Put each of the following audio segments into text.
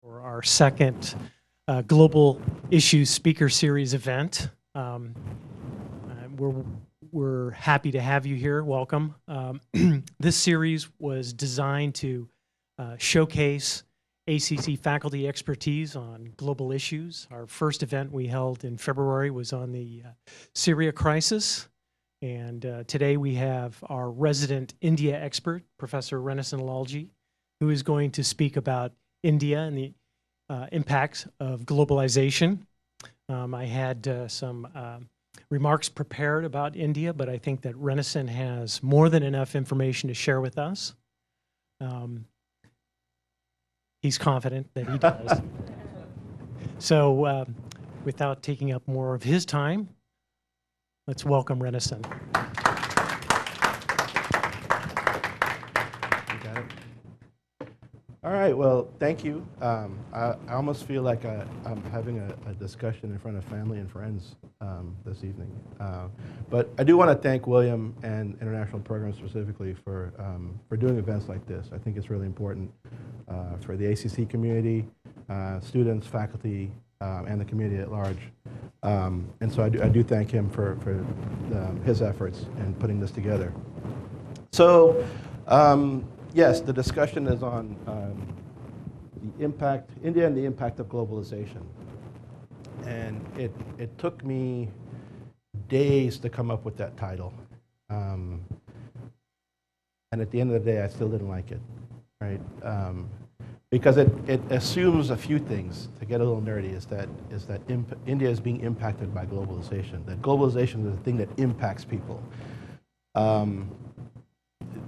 for our second Global Issues Speaker Series event. We're happy to have you here. Welcome. This series was designed to showcase ACC faculty expertise on global issues. Our first event we held in February was on the Syria crisis. And today we have our resident India expert, Professor Renasan Lalji, who is going to speak about India and the impacts of globalization. I had some remarks prepared about India, but I think that Renasan has more than enough information to share with us. He's confident that he does. So without taking up more of his time, let's welcome Renasan. All right, well, thank you. I almost feel like I'm having a discussion in front of family and friends this evening. But I do want to thank William and International Programs specifically for doing events like this. I think it's really important for the ACC community, students, faculty, and the community at large. And so I do thank him for his efforts in putting this together. So, yes, the discussion is on the impact, India and the impact of globalization. And it took me days to come up with that title. And at the end of the day, I still didn't like it, right? Because it assumes a few things. To get a little nerdy, is that India is being impacted by globalization. That globalization is the thing that impacts people.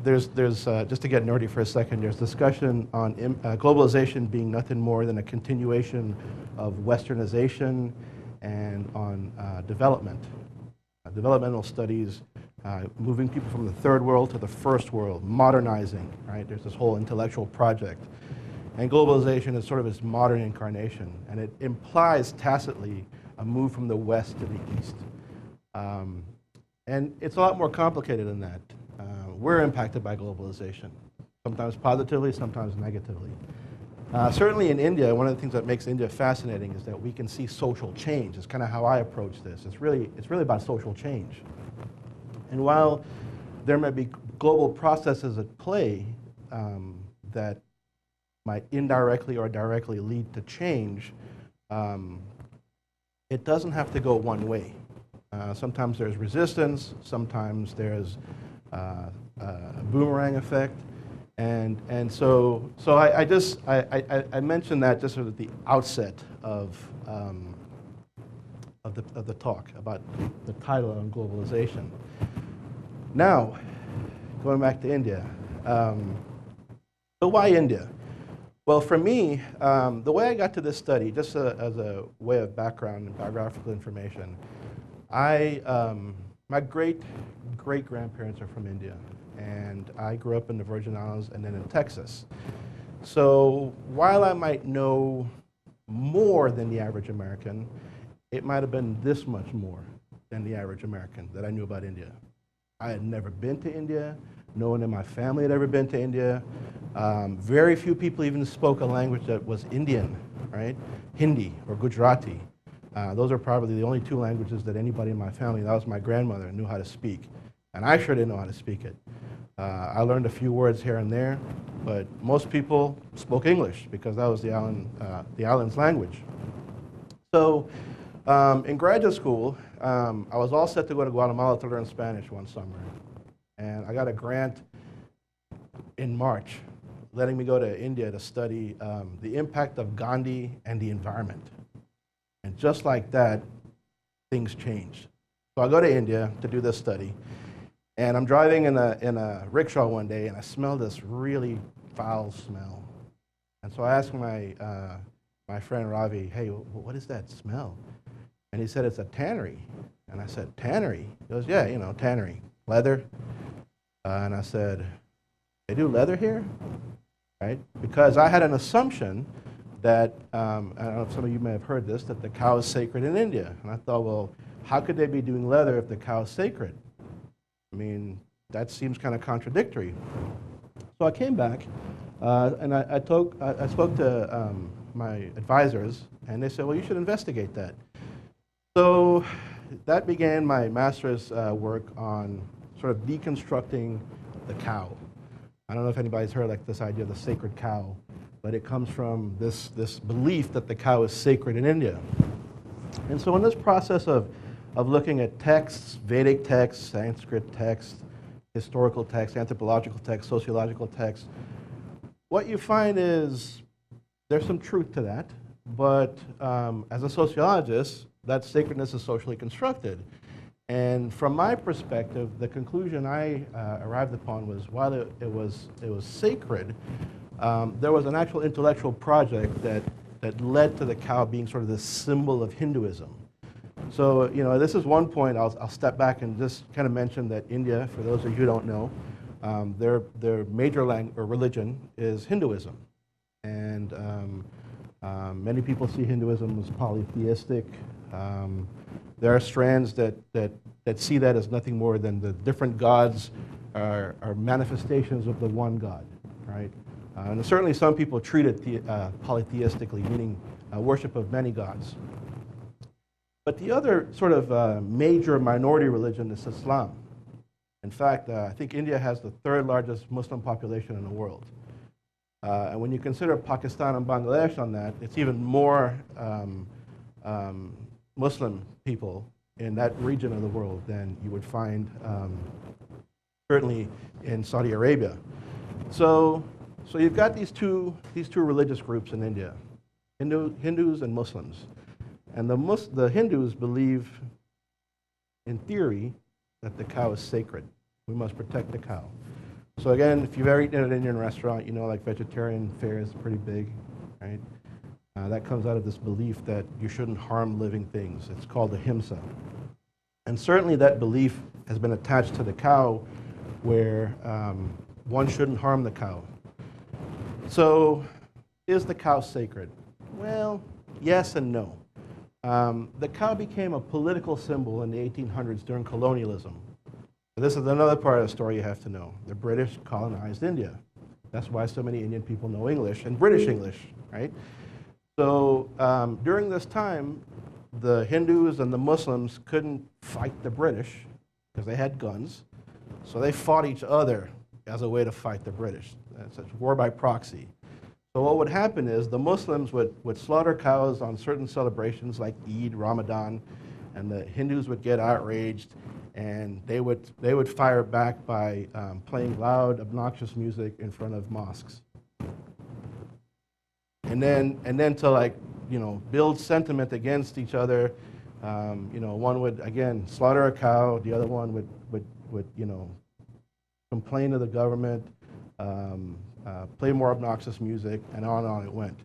There's just to get nerdy for a second, there's discussion on globalization being nothing more than a continuation of westernization and on development. Developmental studies, moving people from the third world to the first world, modernizing, right? There's this whole intellectual project. And globalization is sort of its modern incarnation, and it implies tacitly a move from the west to the east. And it's a lot more complicated than that. We're impacted by globalization, sometimes positively, sometimes negatively. Certainly in India, one of the things that makes India fascinating is that we can see social change. It's kind of how I approach this. It's really about social change. And while there may be global processes at play that might indirectly or directly lead to change, it doesn't have to go one way. Sometimes there's resistance, sometimes there's a boomerang effect, and so I mentioned that just sort of at the outset of the talk about the title on globalization. Now, going back to India, so why India? Well, for me, the way I got to this study, just as a way of background and biographical information, my great-grandparents are from India, and I grew up in the Virgin Islands and then in Texas. So while I might know more than the average American, it might have been this much more than the average American that I knew about India. I had never been to India. No one in my family had ever been to India. Very few people even spoke a language that was Indian, right? Hindi or Gujarati. Those are probably the only two languages that anybody in my family, that was my grandmother, knew how to speak. And I sure didn't know how to speak it. I learned a few words here and there, but most people spoke English because that was the island's language. So in graduate school, I was all set to go to Guatemala to learn Spanish one summer. And I got a grant in March letting me go to India to study the impact of Gandhi and the environment. And just like that, things changed. So I go to India to do this study, and I'm driving in a rickshaw one day, and I smell this really foul smell. And so I asked my friend Ravi, hey, what is that smell? And he said, it's a tannery. And I said, tannery? He goes, yeah, tannery, leather. And I said, they do leather here? Right? Because I had an assumption that, I don't know if some of you may have heard this, that the cow is sacred in India. And I thought, well, how could they be doing leather if the cow is sacred? I mean, that seems kind of contradictory. So I came back, and I spoke to my advisors, and they said, well, you should investigate that. So that began my master's work on sort of deconstructing the cow. I don't know if anybody's heard like this idea of the sacred cow, but it comes from this belief that the cow is sacred in India. And so in this process of looking at texts, Vedic texts, Sanskrit texts, historical texts, anthropological texts, sociological texts, what you find is there's some truth to that, but as a sociologist, that sacredness is socially constructed. And from my perspective, the conclusion I arrived upon was while it was sacred, there was an actual intellectual project that led to the cow being sort of the symbol of Hinduism. So, this is one point. I'll step back and just kind of mention that India, for those of you who don't know, their major religion is Hinduism. And many people see Hinduism as polytheistic. There are strands that see that as nothing more than the different gods are manifestations of the one God, right? And certainly some people treat it polytheistically, meaning worship of many gods. But the other sort of major minority religion is Islam. In fact, I think India has the third largest Muslim population in the world. And when you consider Pakistan and Bangladesh on that, it's even more Muslim people in that region of the world than you would find certainly in Saudi Arabia. So you've got these two religious groups in India, Hindus and Muslims. And the Hindus believe, in theory, that the cow is sacred. We must protect the cow. So again, if you've ever eaten at an Indian restaurant, like vegetarian fare is pretty big, right? That comes out of this belief that you shouldn't harm living things. It's called ahimsa. And certainly that belief has been attached to the cow where one shouldn't harm the cow. So is the cow sacred? Well, yes and no. The cow became a political symbol in the 1800s during colonialism. This is another part of the story you have to know. The British colonized India. That's why so many Indian people know English and British English, right? So during this time, the Hindus and the Muslims couldn't fight the British because they had guns. So they fought each other as a way to fight the British. That's a war by proxy. So what would happen is the Muslims would slaughter cows on certain celebrations like Eid, Ramadan, and the Hindus would get outraged, and they would fire back by playing loud, obnoxious music in front of mosques. And then to build sentiment against each other, one would again slaughter a cow, the other one would complain to the government, play more obnoxious music, and on it went.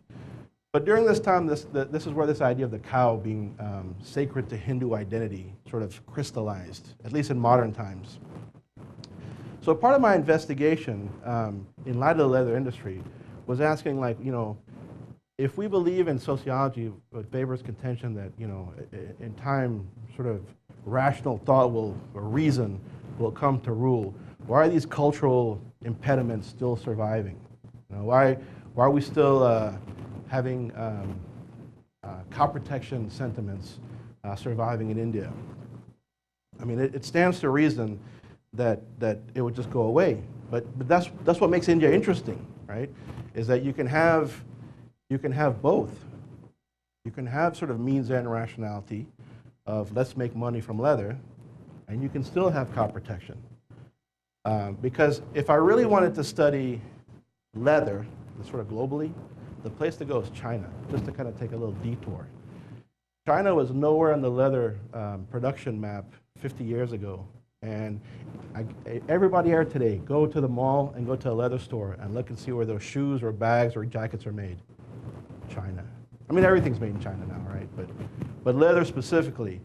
But during this time, this is where this idea of the cow being sacred to Hindu identity sort of crystallized, at least in modern times. So part of my investigation in light of the leather industry was asking, if we believe in sociology that favors contention that, in time, sort of rational thought or reason will come to rule, why are these cultural impediments still surviving? Why are we still having cow protection sentiments surviving in India? I mean, it stands to reason that it would just go away. But that's what makes India interesting, right? Is that you can have both. You can have sort of means and rationality of let's make money from leather, and you can still have cow protection. Because if I really wanted to study leather, sort of globally, the place to go is China, just to kind of take a little detour. China was nowhere on the leather production map 50 years ago. And everybody here today, go to the mall and go to a leather store and look and see where those shoes or bags or jackets are made. China. I mean, everything's made in China now, right? But leather specifically,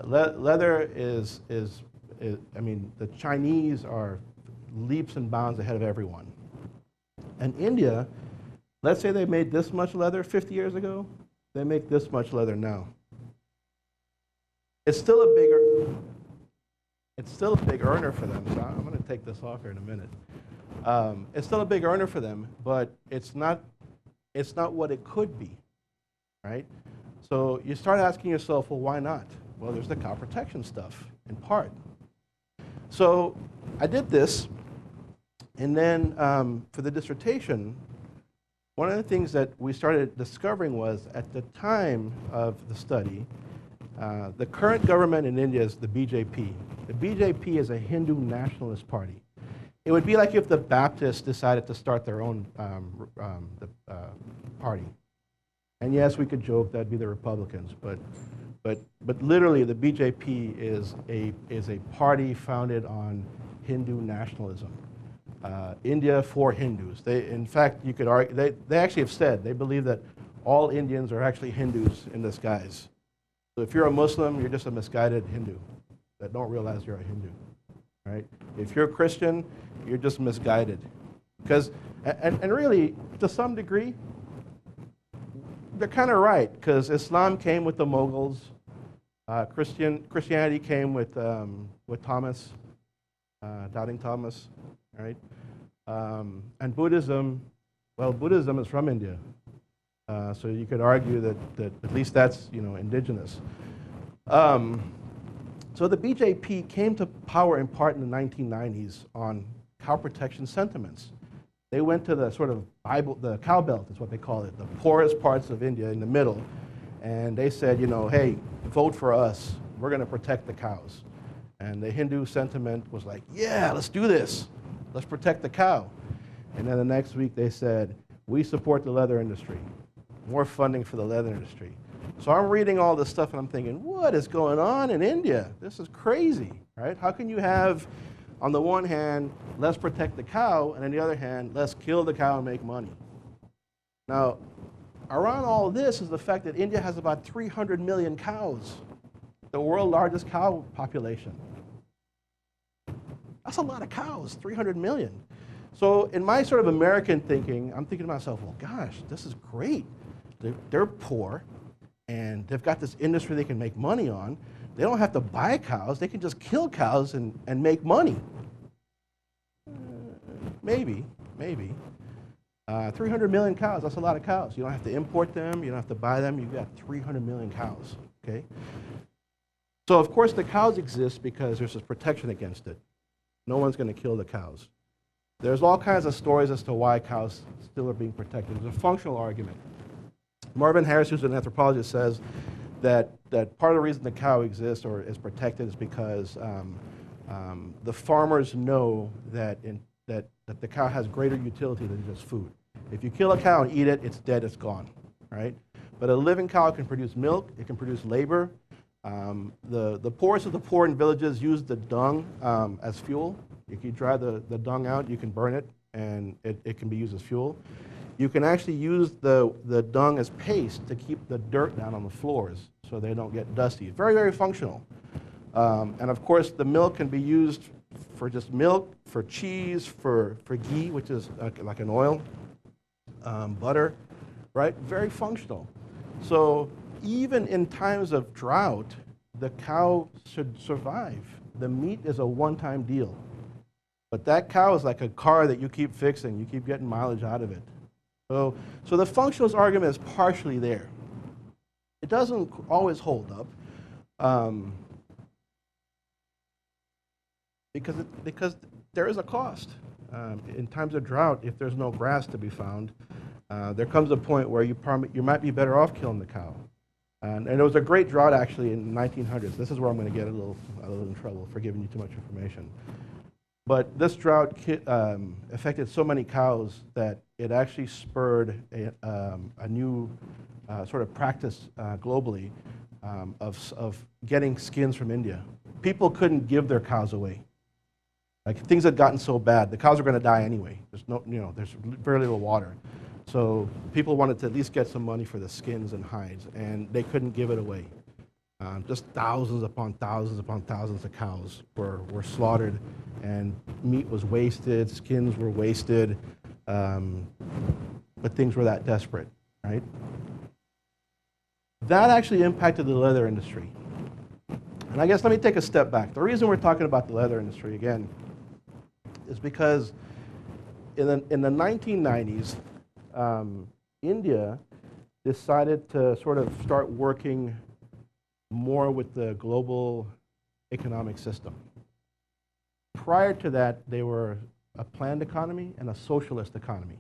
leather is, I mean, the Chinese are leaps and bounds ahead of everyone. And India, let's say they made this much leather 50 years ago, they make this much leather now. It's still a big earner for them. So I'm going to take this off here in a minute. It's still a big earner for them, but it's not it's not what it could be, right? So you start asking yourself, well, why not? Well, there's the cow protection stuff, in part. So I did this, and then for the dissertation, one of the things that we started discovering was, at the time of the study, the current government in India is the BJP. The BJP is a Hindu nationalist party. It would be like if the Baptists decided to start their own party. And yes, we could joke that'd be the Republicans, but literally the BJP is a party founded on Hindu nationalism. India for Hindus. In fact, you could argue, they actually have said they believe that all Indians are actually Hindus in disguise. So if you're a Muslim, you're just a misguided Hindu that don't realize you're a Hindu, right? If you're a Christian, you're just misguided. Because, and really, to some degree, they're kind of right, because Islam came with the Mughals, Christianity came with Thomas, Doubting Thomas, right? And Buddhism, well, Buddhism is from India. So you could argue that at least that's, indigenous. So the BJP came to power in part in the 1990s on cow protection sentiments. They went to the sort of the cow belt is what they call it, the poorest parts of India in the middle, and they said, hey, vote for us. We're going to protect the cows. And the Hindu sentiment was like, yeah, let's do this. Let's protect the cow. And then the next week they said, we support the leather industry. More funding for the leather industry. So I'm reading all this stuff and I'm thinking, what is going on in India? This is crazy, right? How can you have, on the one hand, let's protect the cow, and on the other hand, let's kill the cow and make money? Now, around all this is the fact that India has about 300 million cows, the world's largest cow population. That's a lot of cows, 300 million. So in my sort of American thinking, I'm thinking to myself, well, gosh, this is great. They're poor, and they've got this industry they can make money on. They don't have to buy cows. They can just kill cows and make money. Maybe. 300 million cows, that's a lot of cows. You don't have to import them. You don't have to buy them. You've got 300 million cows, okay? So, of course, the cows exist because there's this protection against it. No one's going to kill the cows. There's all kinds of stories as to why cows still are being protected. There's a functional argument. Marvin Harris, who's an anthropologist, says that part of the reason the cow exists or is protected is because the farmers know that the cow has greater utility than just food. If you kill a cow and eat it, it's dead, it's gone, right? But a living cow can produce milk, it can produce labor. The poorest of the poor in villages use the dung as fuel. If you dry the dung out, you can burn it, and it can be used as fuel. You can actually use the dung as paste to keep the dirt down on the floors so they don't get dusty. Very, very functional. And of course, the milk can be used for just milk, for cheese, for ghee, which is like an oil, butter, right? Very functional. So even in times of drought, the cow should survive. The meat is a one-time deal. But that cow is like a car that you keep fixing. You keep getting mileage out of it. So the functionalist argument is partially there. It doesn't always hold up because there is a cost. In times of drought, if there's no grass to be found, there comes a point where you might be better off killing the cow. And there was a great drought actually in the 1900s. This is where I'm going to get a little in trouble for giving you too much information. But this drought affected so many cows that it actually spurred a new sort of practice globally of getting skins from India. People couldn't give their cows away. Like things had gotten so bad, the cows are going to die anyway. There's very little water. So people wanted to at least get some money for the skins and hides, and they couldn't give it away. Just thousands upon thousands upon thousands of cows were slaughtered, and meat was wasted, skins were wasted, but things were that desperate, right? That actually impacted the leather industry. And I guess let me take a step back. The reason we're talking about the leather industry again is because in the 1990s, India decided to sort of start working more with the global economic system. Prior to that, they were a planned economy and a socialist economy.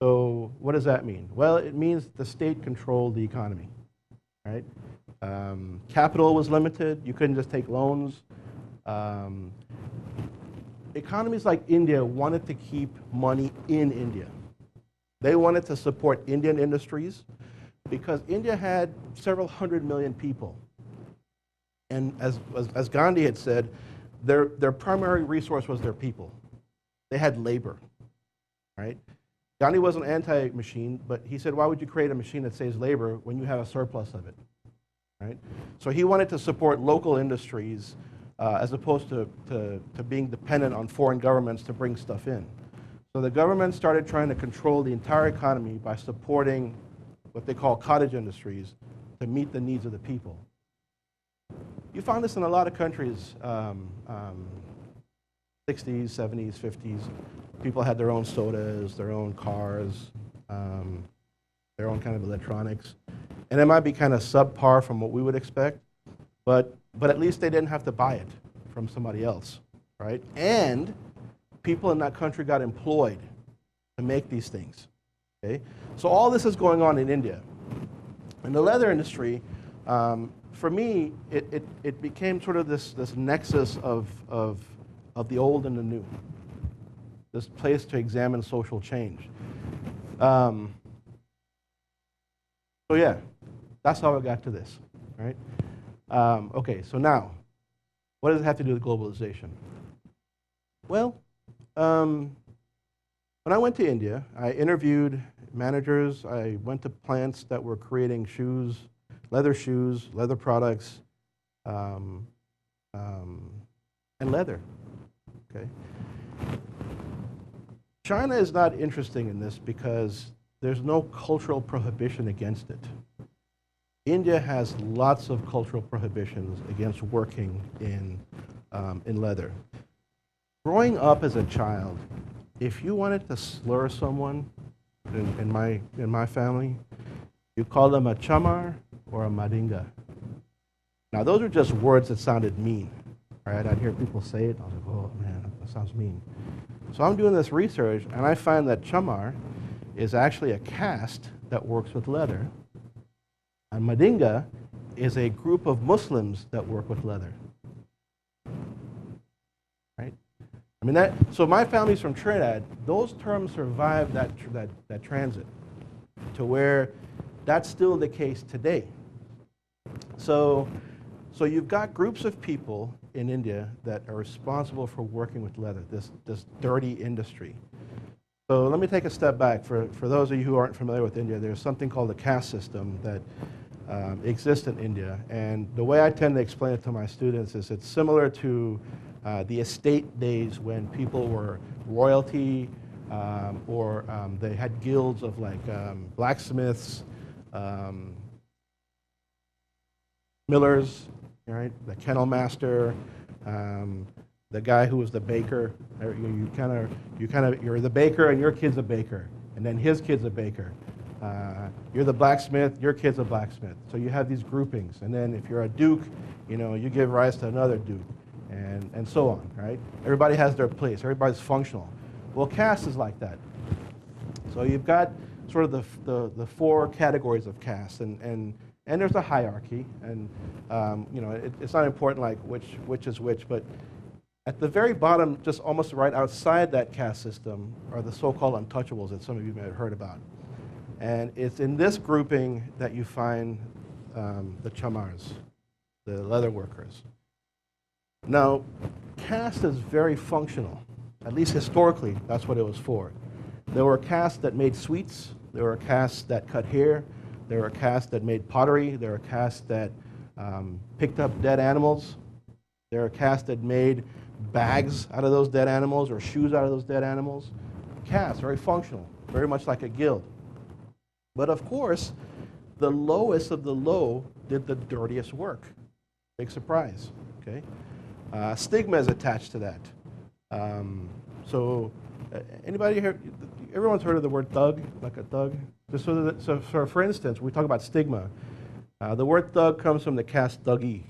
So what does that mean? Well, it means the state controlled the economy, right? Capital was limited. You couldn't just take loans. Economies like India wanted to keep money in India. They wanted to support Indian industries because India had several 100 million people. And as Gandhi had said, their primary resource was their people. They had labor, right? Gandhi wasn't anti-machine, but he said, why would you create a machine that saves labor when you have a surplus of it, right? So he wanted to support local industries as opposed to being dependent on foreign governments to bring stuff in. So the government started trying to control the entire economy by supporting what they call cottage industries to meet the needs of the people. You found this in a lot of countries, 60s, 70s, 50s. People had their own sodas, their own cars, their own kind of electronics. And it might be kind of subpar from what we would expect, but at least they didn't have to buy it from somebody else, right? And people in that country got employed to make these things, okay? So all this is going on in India. In the leather industry, for me, it became sort of this nexus of the old and the new, this place to examine social change. So yeah, that's how I got to this, right? Okay, so now, what does it have to do with globalization? Well, when I went to India, I interviewed managers. I went to plants that were creating shoes, leather products, and leather, okay? China is not interesting in this because there's no cultural prohibition against it. India has lots of cultural prohibitions against working in leather. Growing up as a child, if you wanted to slur someone in my family, you call them a chamar or a madinga. Now, those are just words that sounded mean, right? I'd hear people say it, I was like, oh man, that sounds mean. So I'm doing this research, and I find that chamar is actually a caste that works with leather, and madinga is a group of Muslims that work with leather. Right? I mean, so my family's from Trinidad. Those terms survived that transit to where that's still the case today. So you've got groups of people in India that are responsible for working with leather, this dirty industry. So let me take a step back. For those of you who aren't familiar with India, there's something called the caste system that exists in India. And the way I tend to explain it to my students is it's similar to the estate days when people were royalty or they had guilds of like blacksmiths, millers, right? The kennel master, the guy who was the baker. You're the baker and your kid's a baker, and then his kid's a baker. You're the blacksmith, your kid's a blacksmith. So you have these groupings, and then if you're a duke, you give rise to another duke, and so on, right? Everybody has their place. Everybody's functional. Well, caste is like that. So you've got sort of the four categories of caste, and there's a hierarchy, and it's not important like which is which, but at the very bottom, just almost right outside that caste system, are the so-called untouchables that some of you may have heard about. And it's in this grouping that you find the chamars, the leather workers. Now, caste is very functional. At least historically, that's what it was for. There were castes that made sweets. There were castes that cut hair. There were castes that made pottery. There were castes that picked up dead animals. There were castes that made bags out of those dead animals or shoes out of those dead animals. Castes, very functional, very much like a guild. But of course, the lowest of the low did the dirtiest work. Big surprise, okay? Stigma is attached to that. Anybody here, everyone's heard of the word thug, like a thug. Just so for instance, we talk about stigma. The word thug comes from the caste Thuggee,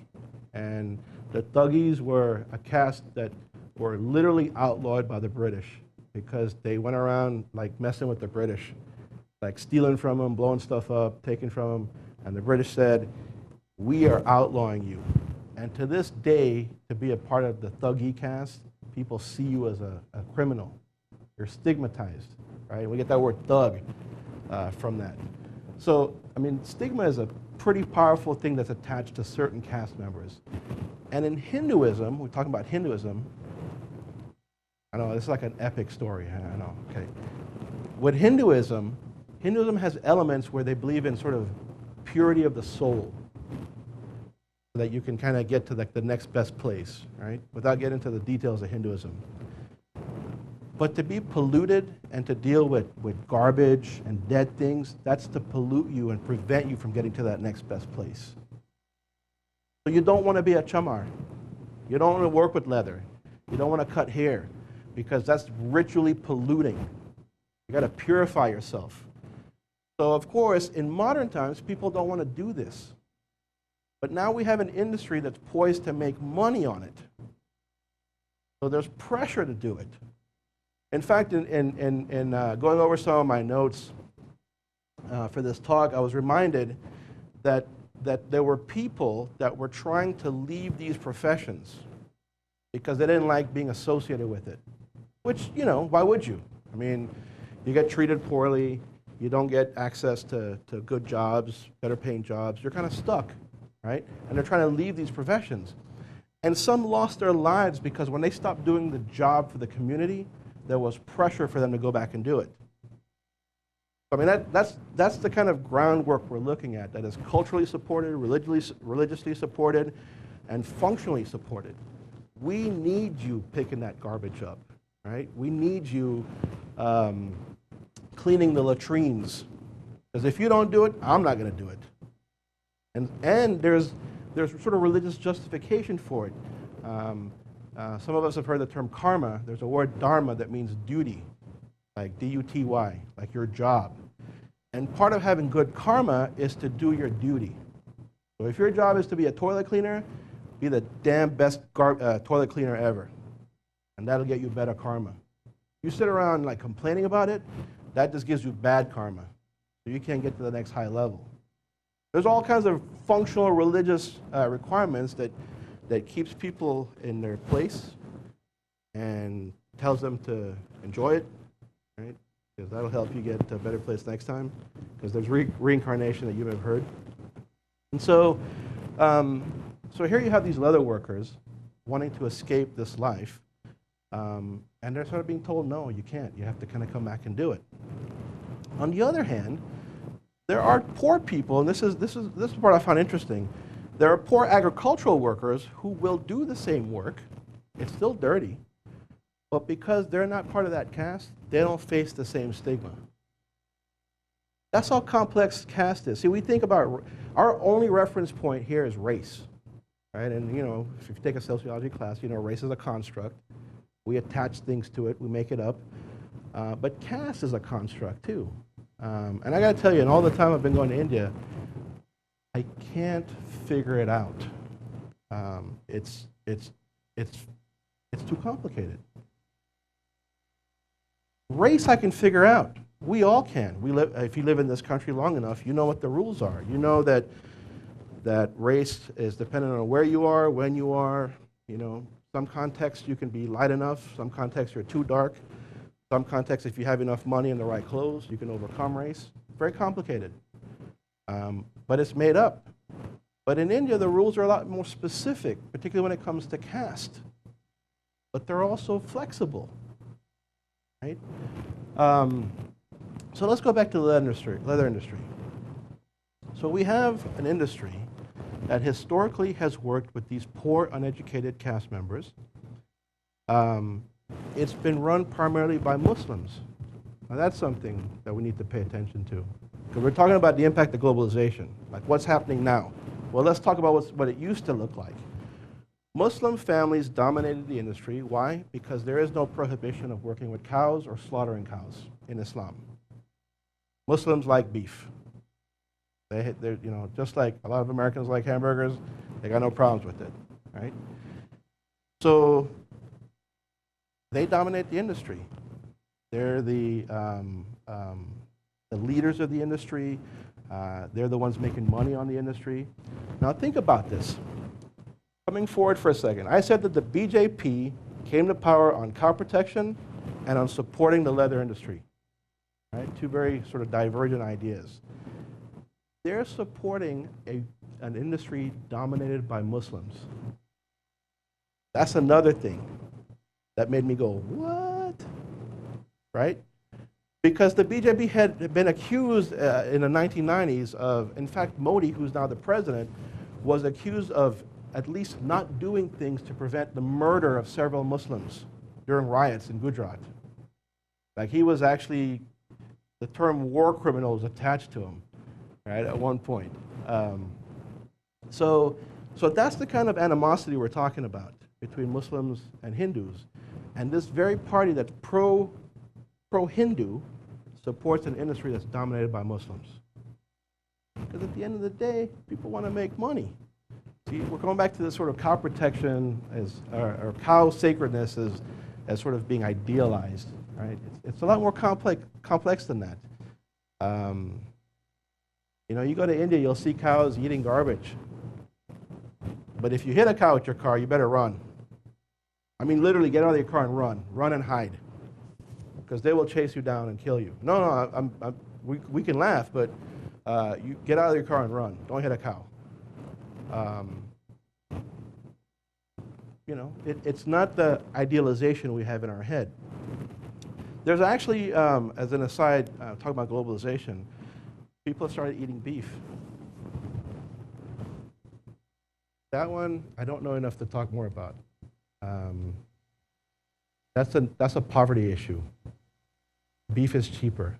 and the Thuggees were a caste that were literally outlawed by the British because they went around like messing with the British, like stealing from them, blowing stuff up, taking from them, and the British said, "We are outlawing you." And to this day, to be a part of the Thuggee caste, people see you as a criminal. You're stigmatized, right? We get that word thug from that. So, I mean, stigma is a pretty powerful thing that's attached to certain caste members. And in Hinduism, we're talking about Hinduism. I know, this is like an epic story, I know, okay. With Hinduism has elements where they believe in sort of purity of the soul, so that you can kind of get to like the next best place, right? Without getting into the details of Hinduism. But to be polluted and to deal with garbage and dead things, that's to pollute you and prevent you from getting to that next best place. So you don't want to be a chamar. You don't want to work with leather. You don't want to cut hair, because that's ritually polluting. You got to purify yourself. So of course, in modern times, people don't want to do this. But now we have an industry that's poised to make money on it. So there's pressure to do it. In fact, in going over some of my notes for this talk, I was reminded that there were people that were trying to leave these professions because they didn't like being associated with it. Which, you know, why would you? I mean, you get treated poorly, you don't get access to good jobs, better paying jobs, you're kind of stuck, right? And they're trying to leave these professions. And some lost their lives because when they stopped doing the job for the community, there was pressure for them to go back and do it. I mean, that's the kind of groundwork we're looking at, that is culturally supported, religiously supported, and functionally supported. We need you picking that garbage up, right? We need you cleaning the latrines. Because if you don't do it, I'm not going to do it. And there's sort of religious justification for it. Some of us have heard the term karma. There's a word dharma that means duty, like D-U-T-Y, like your job. And part of having good karma is to do your duty. So if your job is to be a toilet cleaner, be the damn best toilet cleaner ever. And that'll get you better karma. You sit around like complaining about it, that just gives you bad karma. So you can't get to the next high level. There's all kinds of functional religious requirements that keeps people in their place and tells them to enjoy it, right? Because that'll help you get to a better place next time, because there's reincarnation that you may have heard. And so, so here you have these leather workers wanting to escape this life, and they're sort of being told, no, you can't. You have to kind of come back and do it. On the other hand, there are poor people, and this is the part I found interesting. There are poor agricultural workers who will do the same work. It's still dirty, but because they're not part of that caste, they don't face the same stigma. That's how complex caste is. See, we think about, our only reference point here is race, right? And you know, if you take a sociology class, you know, race is a construct. We attach things to it, we make it up. But caste is a construct too. And I gotta tell you, in all the time I've been going to India, I can't figure it out. It's too complicated. Race I can figure out. We all can. If you live in this country long enough, you know what the rules are. You know that race is dependent on where you are, when you are. You know, some contexts you can be light enough. Some contexts you're too dark. Some contexts, if you have enough money and the right clothes, you can overcome race. Very complicated. But it's made up. But in India, the rules are a lot more specific, particularly when it comes to caste. But they're also flexible, right? So let's go back to the leather industry. So we have an industry that historically has worked with these poor, uneducated caste members. It's been run primarily by Muslims. Now that's something that we need to pay attention to. Because we're talking about the impact of globalization, like what's happening now. Well, let's talk about what it used to look like. Muslim families dominated the industry. Why? Because there is no prohibition of working with cows or slaughtering cows. in Islam. Muslims like beef. They're, you know, just like a lot of Americans like hamburgers, they got no problems with it, right? So they dominate the industry. They're the leaders of the industry. They're the ones making money on the industry. Now think about this. Coming forward for a second, I said that the BJP came to power on cow protection and on supporting the leather industry. Right? Two very sort of divergent ideas. They're supporting an industry dominated by Muslims. That's another thing that made me go, what? Right? Because the BJP had been accused in the 1990s of, in fact, Modi, who's now the president, was accused of at least not doing things to prevent the murder of several Muslims during riots in Gujarat. Like he was actually, the term war criminal was attached to him, right, at one point. So that's the kind of animosity we're talking about between Muslims and Hindus. And this very party that's pro-Hindu supports an industry that's dominated by Muslims. Because at the end of the day, people want to make money. See, we're going back to this sort of cow protection or cow sacredness as sort of being idealized, right? It's a lot more complex than that. You know, you go to India, you'll see cows eating garbage. But if you hit a cow with your car, you better run. I mean, literally get out of your car and run. Run and hide. Because they will chase you down and kill you. No, we can laugh, but you get out of your car and run. Don't hit a cow. You know, it's not the idealization we have in our head. There's actually, as an aside, talking about globalization, people have started eating beef. That one, I don't know enough to talk more about. That's a poverty issue. Beef is cheaper.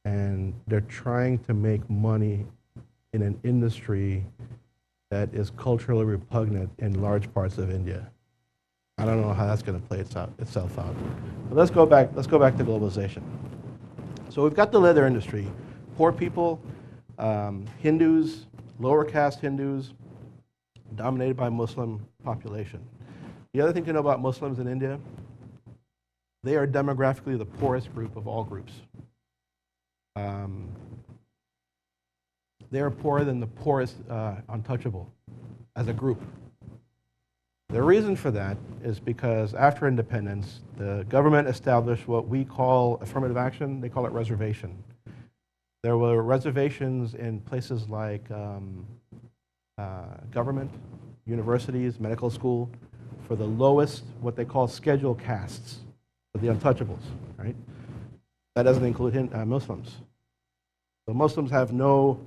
And they're trying to make money in an industry that is culturally repugnant in large parts of India. I don't know how that's going to play itself out. But let's go back to globalization. So we've got the leather industry. Poor people, Hindus, lower caste Hindus, dominated by Muslim population. The other thing to know about Muslims in India, they are demographically the poorest group of all groups. They are poorer than the poorest untouchable as a group. The reason for that is because after independence, the government established what we call affirmative action. They call it reservation. There were reservations in places like government, universities, medical school, for the lowest, what they call scheduled castes, for the untouchables, right? That doesn't include Muslims. So Muslims have no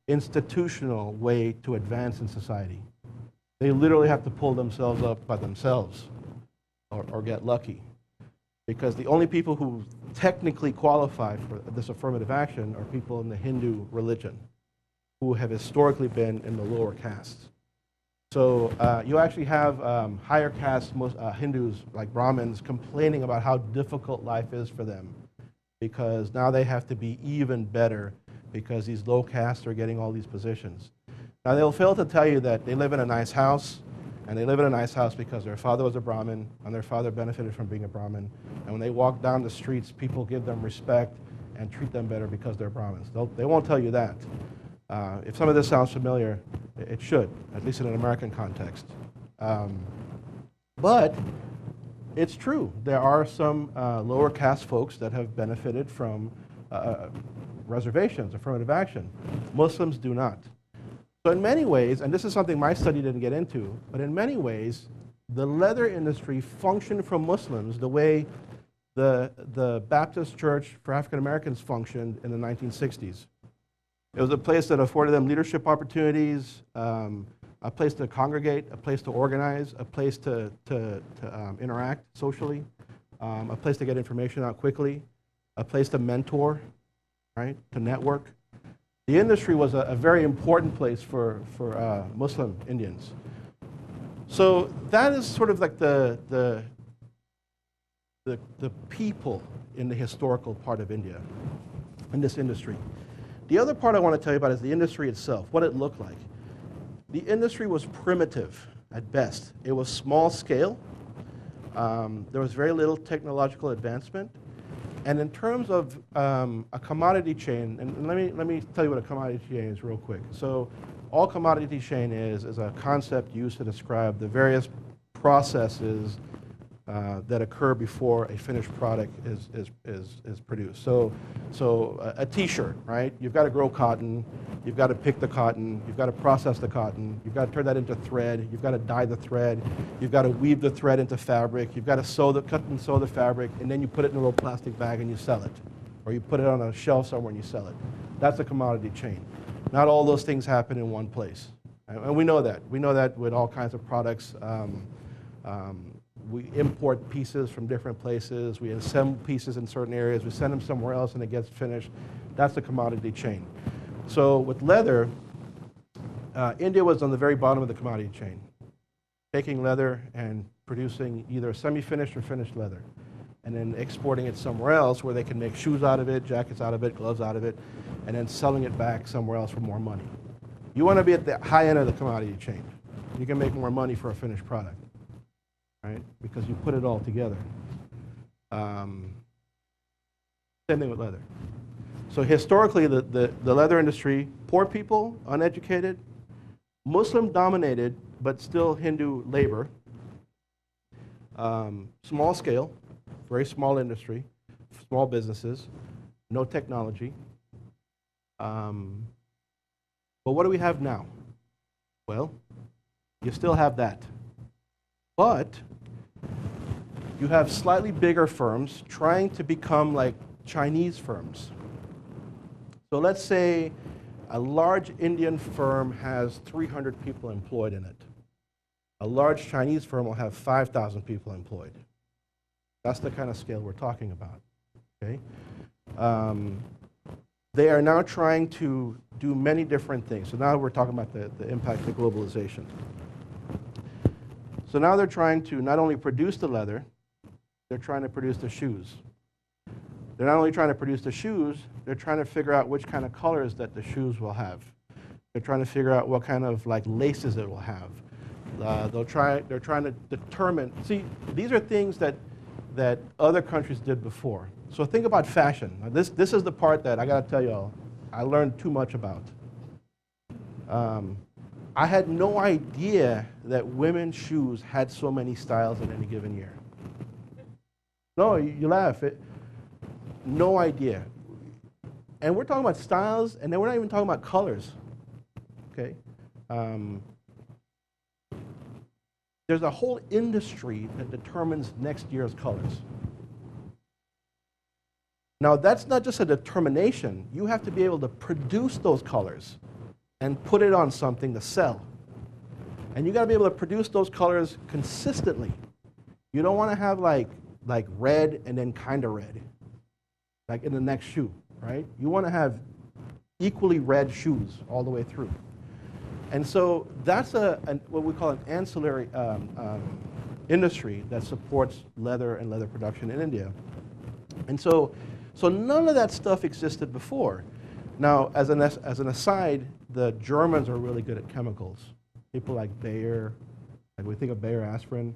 institutional way to advance in society. They literally have to pull themselves up by themselves or get lucky. Because the only people who technically qualify for this affirmative action are people in the Hindu religion who have historically been in the lower castes. So you actually have higher caste Hindus like Brahmins complaining about how difficult life is for them because now they have to be even better because these low castes are getting all these positions. Now they'll fail to tell you that they live in a nice house, and they live in a nice house because their father was a Brahmin, and their father benefited from being a Brahmin. And when they walk down the streets, people give them respect and treat them better because they're Brahmins. They won't tell you that. If some of this sounds familiar, it should, at least in an American context. But it's true. There are some lower caste folks that have benefited from reservations, affirmative action. Muslims do not. So in many ways, and this is something my study didn't get into, but in many ways, the leather industry functioned for Muslims the way the Baptist Church for African Americans functioned in the 1960s. It was a place that afforded them leadership opportunities, a place to congregate, a place to organize, a place to interact socially, a place to get information out quickly, a place to mentor, right, to network. The industry was a very important place for Muslim Indians. So that is sort of like the the people in the historical part of India, in this industry. The other part I want to tell you about is the industry itself, what it looked like. The industry was primitive at best. It was small scale. There was very little technological advancement. And in terms of a commodity chain, and let me tell you what a commodity chain is real quick. So all commodity chain is a concept used to describe the various processes that occur before a finished product is produced. So a t-shirt, right? You've got to grow cotton, you've got to pick the cotton, you've got to process the cotton, you've got to turn that into thread, you've got to dye the thread, you've got to weave the thread into fabric, you've got to cut and sew the fabric, and then you put it in a little plastic bag and you sell it. Or you put it on a shelf somewhere and you sell it. That's a commodity chain. Not all those things happen in one place. And we know that. We know that with all kinds of products. We import pieces from different places. We assemble pieces in certain areas. We send them somewhere else and it gets finished. That's the commodity chain. So with leather, India was on the very bottom of the commodity chain, taking leather and producing either semi-finished or finished leather, and then exporting it somewhere else where they can make shoes out of it, jackets out of it, gloves out of it, and then selling it back somewhere else for more money. You want to be at the high end of the commodity chain. You can make more money for a finished product, right? Because you put it all together. Same thing with leather. So historically, the leather industry, poor people, uneducated, Muslim-dominated, but still Hindu labor, small scale, very small industry, small businesses, no technology. But what do we have now? Well, you still have that. But you have slightly bigger firms trying to become like Chinese firms. So let's say a large Indian firm has 300 people employed in it. A large Chinese firm will have 5,000 people employed. That's the kind of scale we're talking about, okay? They are now trying to do many different things. So now we're talking about the impact of globalization. So now they're trying to not only produce the leather, they're trying to produce the shoes. They're not only trying to produce the shoes, they're trying to figure out which kind of colors that the shoes will have. They're trying to figure out what kind of like laces it will have. They're trying to determine, see, these are things that other countries did before. So think about fashion. Now this is the part that I gotta tell y'all, I learned too much about. I had no idea that women's shoes had so many styles in any given year. No, you laugh. No idea. And we're talking about styles, and then we're not even talking about colors. Okay? There's a whole industry that determines next year's colors. Now, that's not just a determination. You have to be able to produce those colors and put it on something to sell. And you got to be able to produce those colors consistently. You don't want to have like red and then kind of red, like in the next shoe, right? You want to have equally red shoes all the way through. And so that's what we call an ancillary industry that supports leather and leather production in India. And so none of that stuff existed before. Now, as an aside, the Germans are really good at chemicals. People like Bayer, like we think of Bayer aspirin,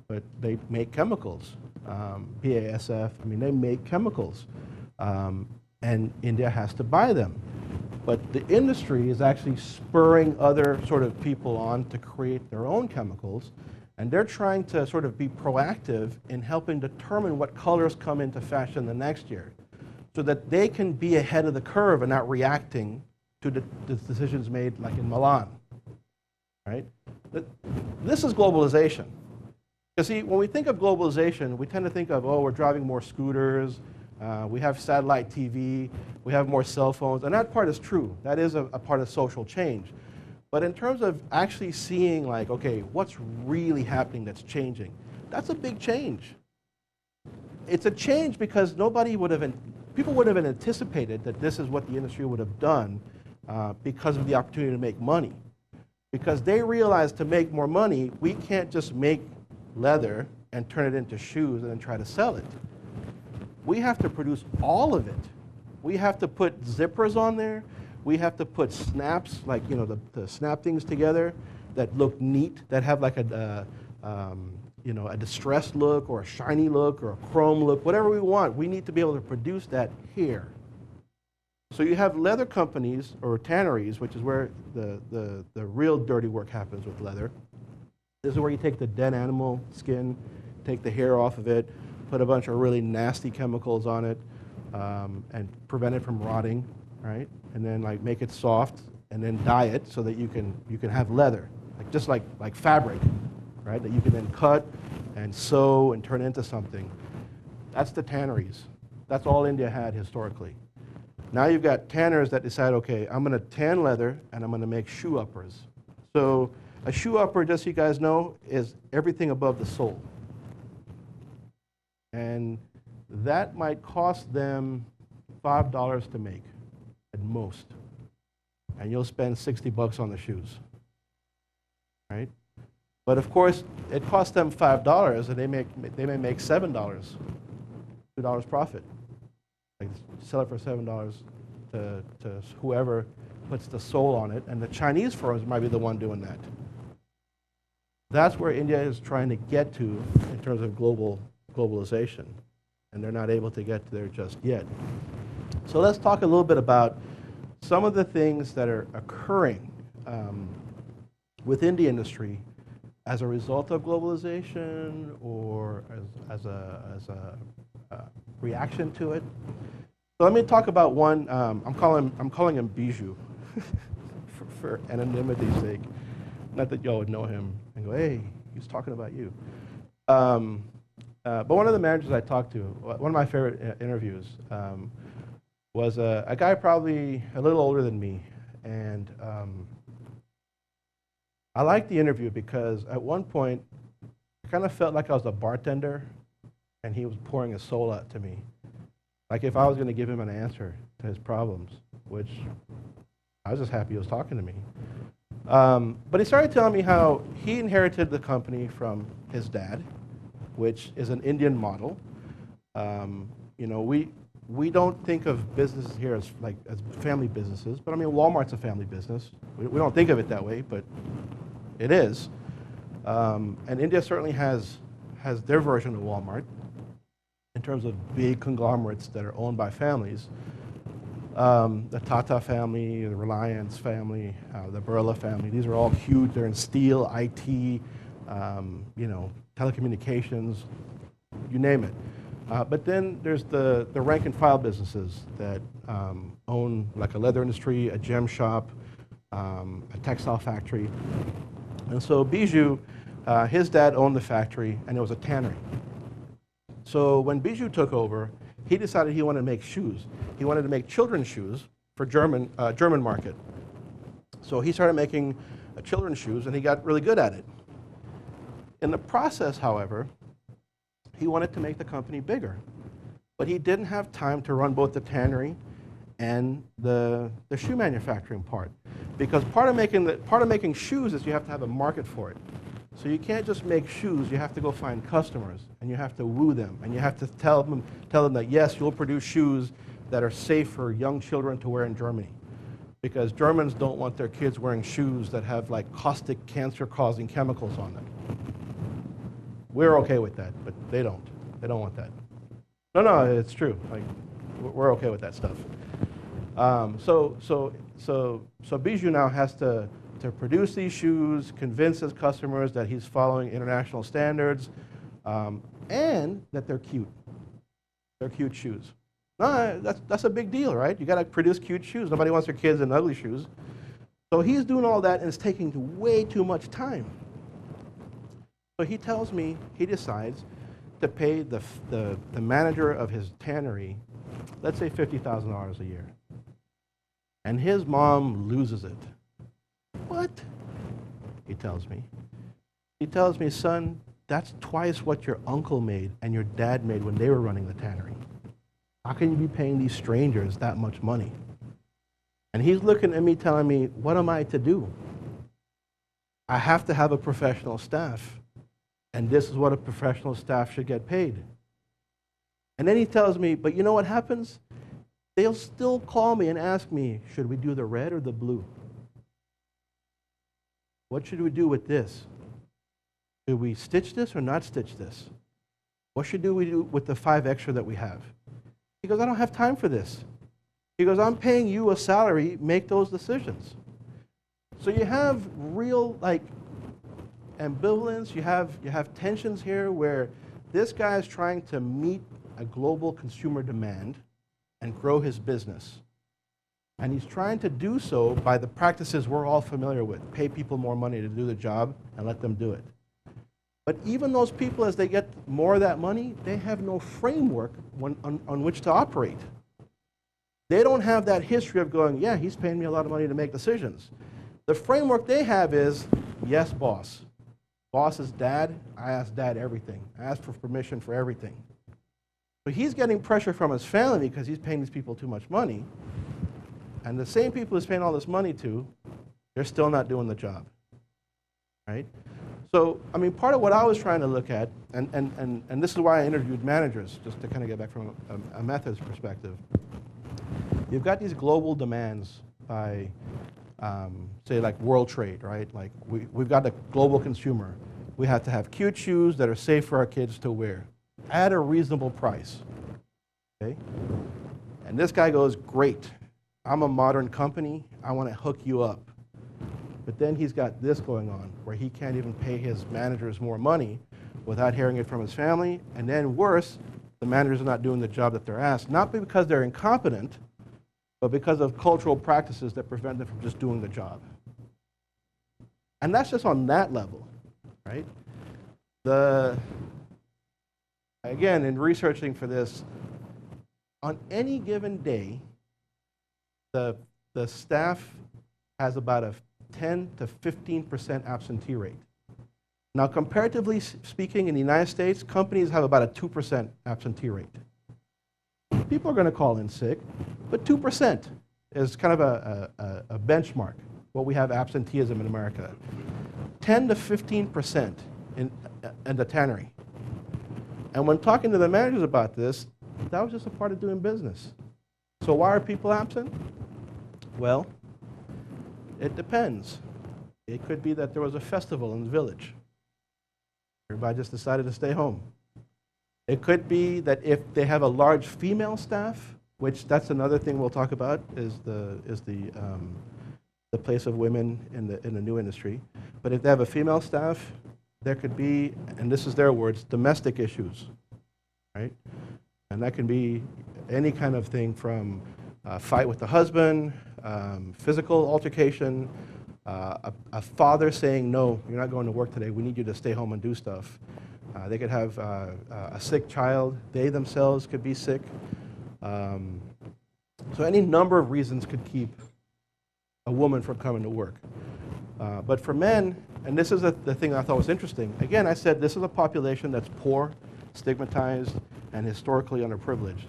but they make chemicals. BASF, I mean, they make chemicals. And India has to buy them. But the industry is actually spurring other sort of people on to create their own chemicals. And they're trying to sort of be proactive in helping determine what colors come into fashion the next year, so that they can be ahead of the curve and not reacting to the decisions made like in Milan, right? This is globalization. You see, when we think of globalization, we tend to think of, oh, we're driving more scooters, we have satellite TV, we have more cell phones, and that part is true. That is a part of social change. But in terms of actually seeing like, okay, what's really happening that's changing, that's a big change. It's a change because people would have anticipated that this is what the industry would have done because of the opportunity to make money. Because they realized to make more money, we can't just make leather and turn it into shoes and then try to sell it. We have to produce all of it. We have to put zippers on there. We have to put snaps, like, you know, the snap things together that look neat, that have like a distressed look or a shiny look or a chrome look, whatever we want. We need to be able to produce that here. So you have leather companies or tanneries, which is where the real dirty work happens with leather. This is where you take the dead animal skin, take the hair off of it, put a bunch of really nasty chemicals on it, and prevent it from rotting, right? And then like make it soft, and then dye it so that you can have leather, just like fabric, right? That you can then cut and sew and turn into something. That's the tanneries. That's all India had historically. Now you've got tanners that decide, okay, I'm going to tan leather and I'm going to make shoe uppers. So a shoe upper, just so you guys know, is everything above the sole. And that might cost them $5 to make at most. And you'll spend $60 on the shoes, right? But of course, it costs them $5 and they may make $7, $2 profit. Like sell it for $7 to whoever puts the sole on it, and the Chinese firms might be the one doing that. That's where India is trying to get to in terms of globalization, and they're not able to get there just yet. So let's talk a little bit about some of the things that are occurring within the industry as a result of globalization or as a reaction to it. So let me talk about one. I'm calling him Bijou for anonymity's sake. Not that y'all would know him and go, hey, he's talking about you. But one of the managers I talked to, one of my favorite interviews, was a guy probably a little older than me. And I liked the interview because at one point, I kind of felt like I was a bartender and he was pouring his soul out to me. Like if I was going to give him an answer to his problems, which I was just happy he was talking to me. But he started telling me how he inherited the company from his dad, which is an Indian model. You know, we don't think of businesses here as family businesses, but I mean, Walmart's a family business. We don't think of it that way, but it is. And India certainly has their version of Walmart in terms of big conglomerates that are owned by families. The Tata family, the Reliance family, the Birla family, these are all huge. They're in steel, IT, you know, telecommunications, you name it. But then there's the rank and file businesses that own like a leather industry, a gem shop, a textile factory. And so Bijou, his dad owned the factory and it was a tannery. So when Bijou took over, he decided he wanted to make shoes. He wanted to make children's shoes for German market. So he started making children's shoes and he got really good at it. In the process, however, he wanted to make the company bigger, but he didn't have time to run both the tannery and the shoe manufacturing part, because part of making shoes is you have to have a market for it. So you can't just make shoes. You have to go find customers, and you have to woo them, and you have to tell them that yes, you'll produce shoes that are safe for young children to wear in Germany, because Germans don't want their kids wearing shoes that have like caustic, cancer-causing chemicals on them. We're okay with that, but they don't. They don't want that. No, it's true. Like, we're okay with that stuff. So Bijou now has to produce these shoes, convince his customers that he's following international standards, and that they're cute. They're cute shoes. No, that's a big deal, right? You got to produce cute shoes. Nobody wants their kids in ugly shoes. So he's doing all that, and it's taking way too much time. So he tells me he decides to pay the manager of his tannery, let's say $50,000 a year. And his mom loses it. What? He tells me. He tells me, son, that's twice what your uncle made and your dad made when they were running the tannery. How can you be paying these strangers that much money? And he's looking at me telling me, what am I to do? I have to have a professional staff. And this is what a professional staff should get paid. And then he tells me, but you know what happens? They'll still call me and ask me, should we do the red or the blue? What should we do with this? Should we stitch this or not stitch this? What should we do with the 5 extra that we have? He goes, I don't have time for this. He goes, I'm paying you a salary, make those decisions. So you have real ambivalence, you have tensions here where this guy is trying to meet a global consumer demand and grow his business. And he's trying to do so by the practices we're all familiar with, pay people more money to do the job and let them do it. But even those people, as they get more of that money, they have no framework on which to operate. They don't have that history of going, yeah, he's paying me a lot of money to make decisions. The framework they have is, yes, boss. Boss is dad, I ask dad everything. I ask for permission for everything. But he's getting pressure from his family because he's paying these people too much money. And the same people he's paying all this money to, they're still not doing the job, right? So, I mean, part of what I was trying to look at, and this is why I interviewed managers, just to kind of get back from a methods perspective. You've got these global demands by, say, like world trade, right? Like we've got a global consumer. We have to have cute shoes that are safe for our kids to wear at a reasonable price, okay? And this guy goes, great. I'm a modern company. I want to hook you up. But then he's got this going on where he can't even pay his managers more money without hearing it from his family. And then worse, the managers are not doing the job that they're asked, not because they're incompetent, but because of cultural practices that prevent them from just doing the job. And that's just on that level, right? Again, in researching for this, on any given day, the staff has about a 10 to 15% absentee rate. Now, comparatively speaking, in the United States, companies have about a 2% absentee rate. People are going to call in sick, but 2% is kind of a benchmark, what we have absenteeism in America. 10 to 15% in the tannery. And when talking to the managers about this, that was just a part of doing business. So why are people absent? Well, it depends. It could be that there was a festival in the village. Everybody just decided to stay home. It could be that if they have a large female staff, which that's another thing we'll talk about, is the place of women in the new industry. But if they have a female staff, there could be, and this is their words, domestic issues, right? And that can be any kind of thing from a fight with the husband, physical altercation, a father saying, no, you're not going to work today, we need you to stay home and do stuff. They could have a sick child, they themselves could be sick. So any number of reasons could keep a woman from coming to work. But for men, and this is the thing I thought was interesting, again, I said this is a population that's poor, stigmatized, and historically underprivileged.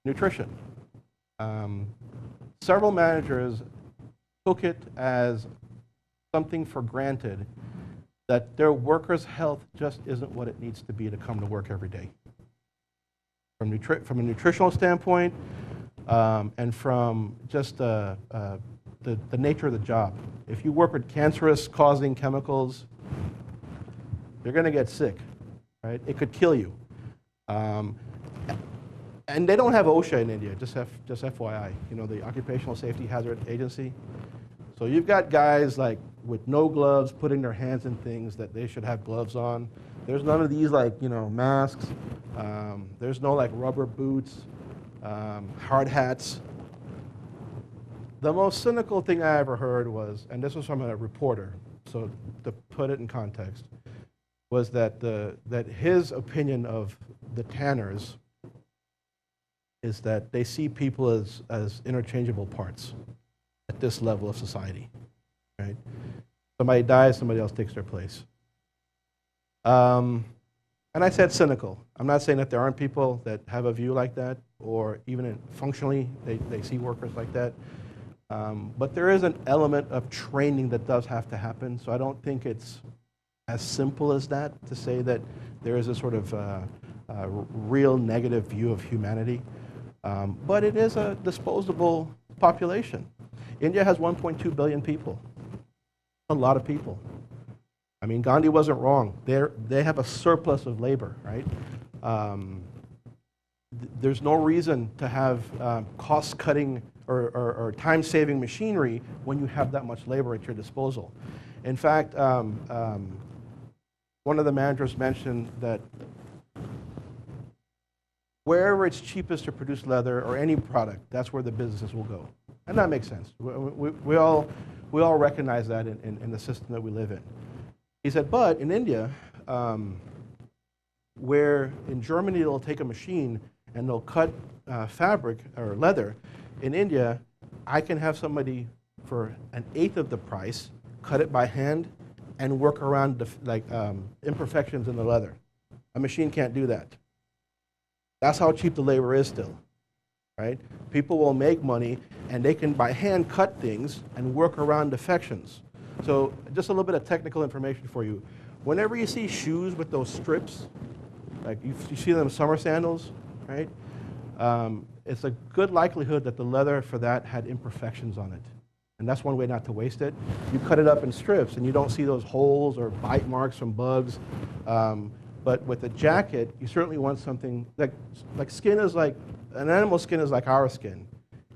Nutrition. Several managers took it as something for granted that their workers' health just isn't what it needs to be to come to work every day. From a nutritional standpoint, and from just the nature of the job. If you work with cancerous-causing chemicals, you're going to get sick, right? It could kill you. And they don't have OSHA in India, just FYI, you know, the Occupational Safety Hazard Agency. So you've got guys like with no gloves putting their hands in things that they should have gloves on. There's none of these like, you know, masks. There's no like rubber boots, hard hats. The most cynical thing I ever heard was, and this was from a reporter, so to put it in context, was that that his opinion of the tanners is that they see people as interchangeable parts at this level of society, right? Somebody dies, somebody else takes their place. And I said cynical. I'm not saying that there aren't people that have a view like that, or even functionally they see workers like that. But there is an element of training that does have to happen, so I don't think it's as simple as that to say that there is a sort of real negative view of humanity. But it is a disposable population. India has 1.2 billion people. A lot of people. I mean, Gandhi wasn't wrong. They have a surplus of labor, right? There's no reason to have cost-cutting or time-saving machinery when you have that much labor at your disposal. In fact, one of the managers mentioned that wherever it's cheapest to produce leather or any product, that's where the businesses will go. And that makes sense. We all recognize that in the system that we live in. He said, but in India, where in Germany they'll take a machine and they'll cut fabric or leather, in India, I can have somebody for 1/8 of the price cut it by hand and work around the imperfections in the leather. A machine can't do that. That's how cheap the labor is still, right? People will make money and they can by hand cut things and work around defections. So just a little bit of technical information for you. Whenever you see shoes with those strips, like you see them summer sandals, right? It's a good likelihood that the leather for that had imperfections on it. And that's one way not to waste it. You cut it up in strips and you don't see those holes or bite marks from bugs. But with a jacket, you certainly want something like skin is like, an animal skin is like our skin.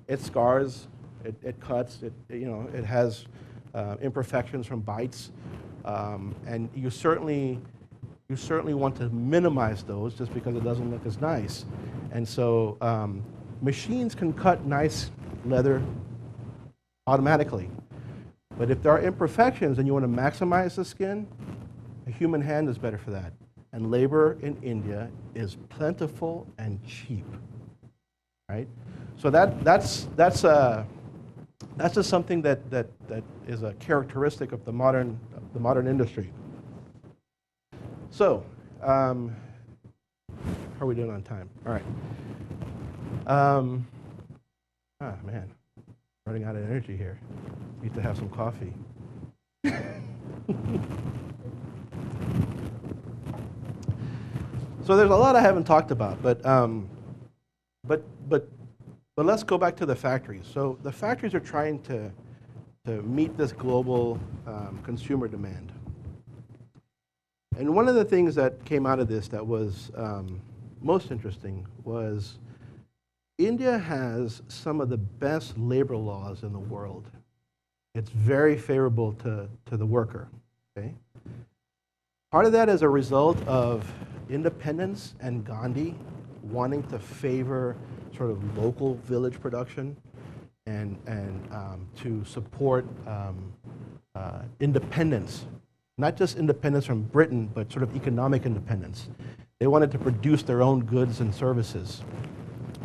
It scars, it cuts, it has imperfections from bites, and you certainly want to minimize those just because it doesn't look as nice. And so machines can cut nice leather automatically. But if there are imperfections and you want to maximize the skin, a human hand is better for that. And labor in India is plentiful and cheap, right? So that's just something that is a characteristic of the modern industry. So, how are we doing on time? All right. Man, running out of energy here. Need to have some coffee. So there's a lot I haven't talked about, but let's go back to the factories. So the factories are trying to meet this global consumer demand. And one of the things that came out of this that was most interesting was India has some of the best labor laws in the world. It's very favorable to the worker, okay? Part of that is a result of independence and Gandhi wanting to favor sort of local village production and to support independence, not just independence from Britain, but sort of economic independence. They wanted to produce their own goods and services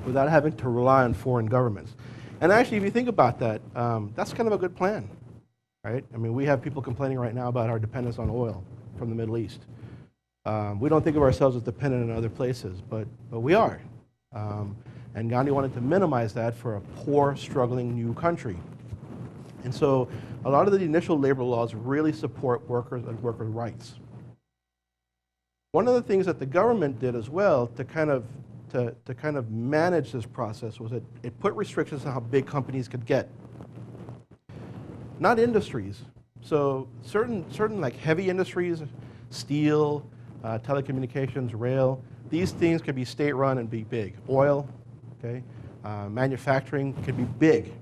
without having to rely on foreign governments. And actually, if you think about that, that's kind of a good plan, right? I mean, we have people complaining right now about our dependence on oil from the Middle East. We don't think of ourselves as dependent on other places, but we are. And Gandhi wanted to minimize that for a poor, struggling new country. And so a lot of the initial labor laws really support workers and workers' rights. One of the things that the government did as well to kind of manage this process was that it put restrictions on how big companies could get. Not industries. So certain like heavy industries, steel, telecommunications, rail, these things could be state-run and be big. Oil, okay, manufacturing could be big.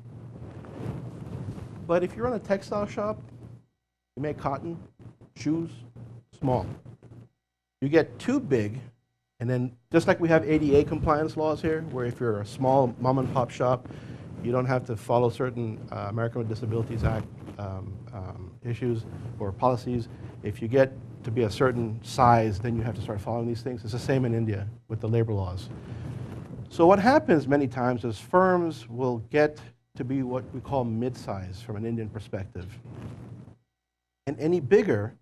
But if you run a textile shop, you make cotton, shoes, small. You get too big, and then just like we have ADA compliance laws here, where if you're a small mom and pop shop, you don't have to follow certain American with Disabilities Act issues or policies. If you get to be a certain size, then you have to start following these things. It's the same in India with the labor laws. So what happens many times is firms will get to be what we call mid-size from an Indian perspective. And any bigger,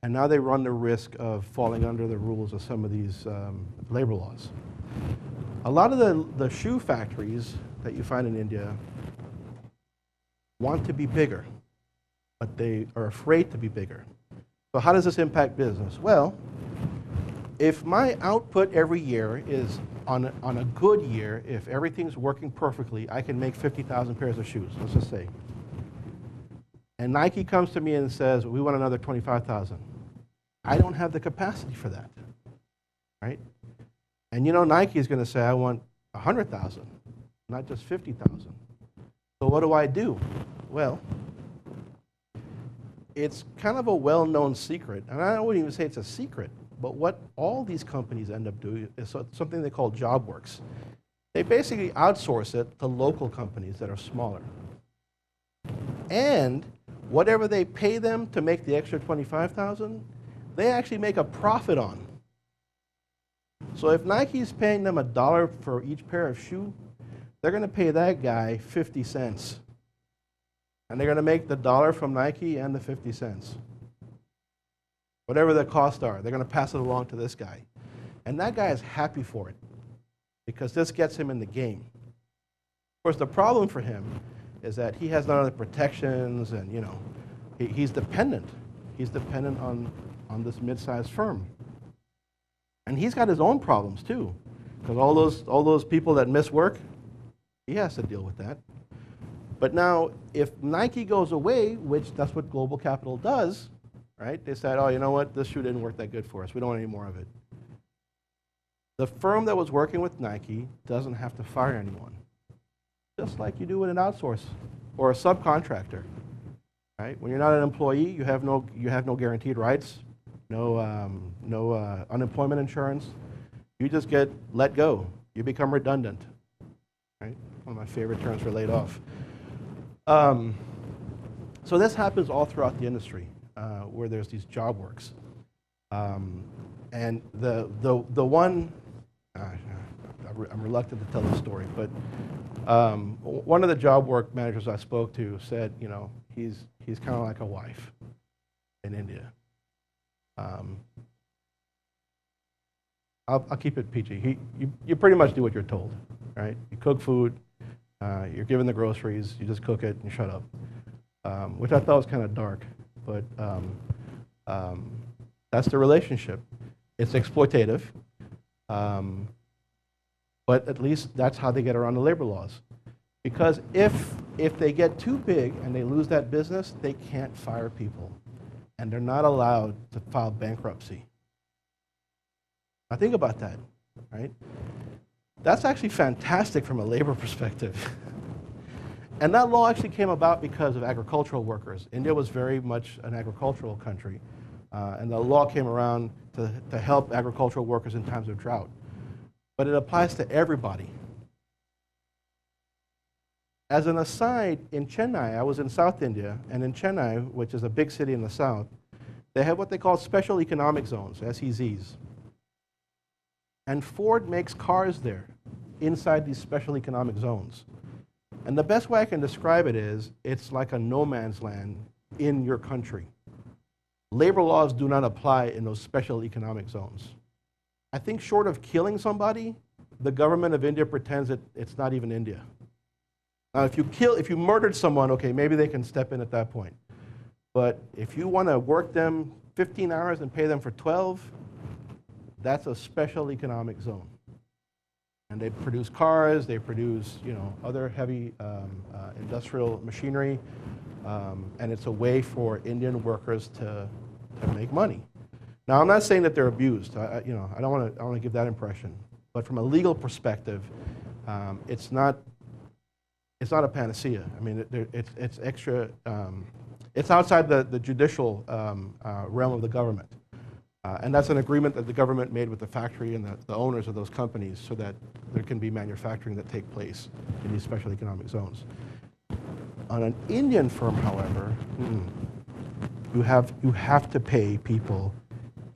and now they run the risk of falling under the rules of some of these labor laws. A lot of the shoe factories that you find in India want to be bigger, but they are afraid to be bigger. So how does this impact business? Well, if my output every year is on a good year, if everything's working perfectly, I can make 50,000 pairs of shoes, let's just say. And Nike comes to me and says, we want another 25,000. I don't have the capacity for that, right? And you know Nike is going to say, I want 100,000, not just 50,000. So what do? Well, it's kind of a well-known secret, and I wouldn't even say it's a secret, but what all these companies end up doing is something they call job works. They basically outsource it to local companies that are smaller. And whatever they pay them to make the extra 25,000, they actually make a profit on. So if Nike is paying them $1 for each pair of shoe, they're going to pay that guy 50 cents. And they're going to make the $1 from Nike and the 50 cents. Whatever the costs are, they're going to pass it along to this guy. And that guy is happy for it because this gets him in the game. Of course, the problem for him is that he has none of the protections and, you know, he's dependent. He's dependent on this mid-sized firm. And he's got his own problems too, because all those people that miss work, he has to deal with that. But now, if Nike goes away, which that's what global capital does, right? They said, oh, you know what? This shoe didn't work that good for us. We don't want any more of it. The firm that was working with Nike doesn't have to fire anyone, just like you do with an outsource or a subcontractor, right? When you're not an employee, you have no guaranteed rights, no unemployment insurance. You just get let go. You become redundant, right? One of my favorite terms for laid off. So this happens all throughout the industry where there's these job works. And the one, I'm reluctant to tell the story, but one of the job work managers I spoke to said, you know, he's kind of like a wife in India. I'll keep it PG. You pretty much do what you're told, right? You cook food, you're given the groceries, you just cook it and shut up, which I thought was kind of dark, but that's the relationship. It's exploitative, but at least that's how they get around the labor laws. Because if they get too big and they lose that business, they can't fire people, and they're not allowed to file bankruptcy. Now think about that, right? That's actually fantastic from a labor perspective. And that law actually came about because of agricultural workers. India was very much an agricultural country, and the law came around to help agricultural workers in times of drought. But it applies to everybody. As an aside, in Chennai, I was in South India, and in Chennai, which is a big city in the south, they have what they call special economic zones, SEZs. And Ford makes cars there inside these special economic zones. And the best way I can describe it is, it's like a no man's land in your country. Labor laws do not apply in those special economic zones. I think short of killing somebody, the government of India pretends that it's not even India. Now, if you murdered someone, okay, maybe they can step in at that point. But if you want to work them 15 hours and pay them for 12, that's a special economic zone. And they produce cars, they produce, you know, other heavy industrial machinery, and it's a way for Indian workers to make money. Now, I'm not saying that they're abused. I don't want to give that impression. But from a legal perspective, it's not a panacea. I mean, it's extra. It's outside the judicial realm of the government. And that's an agreement that the government made with the factory and the owners of those companies so that there can be manufacturing that take place in these special economic zones. On an Indian firm, however, you have to pay people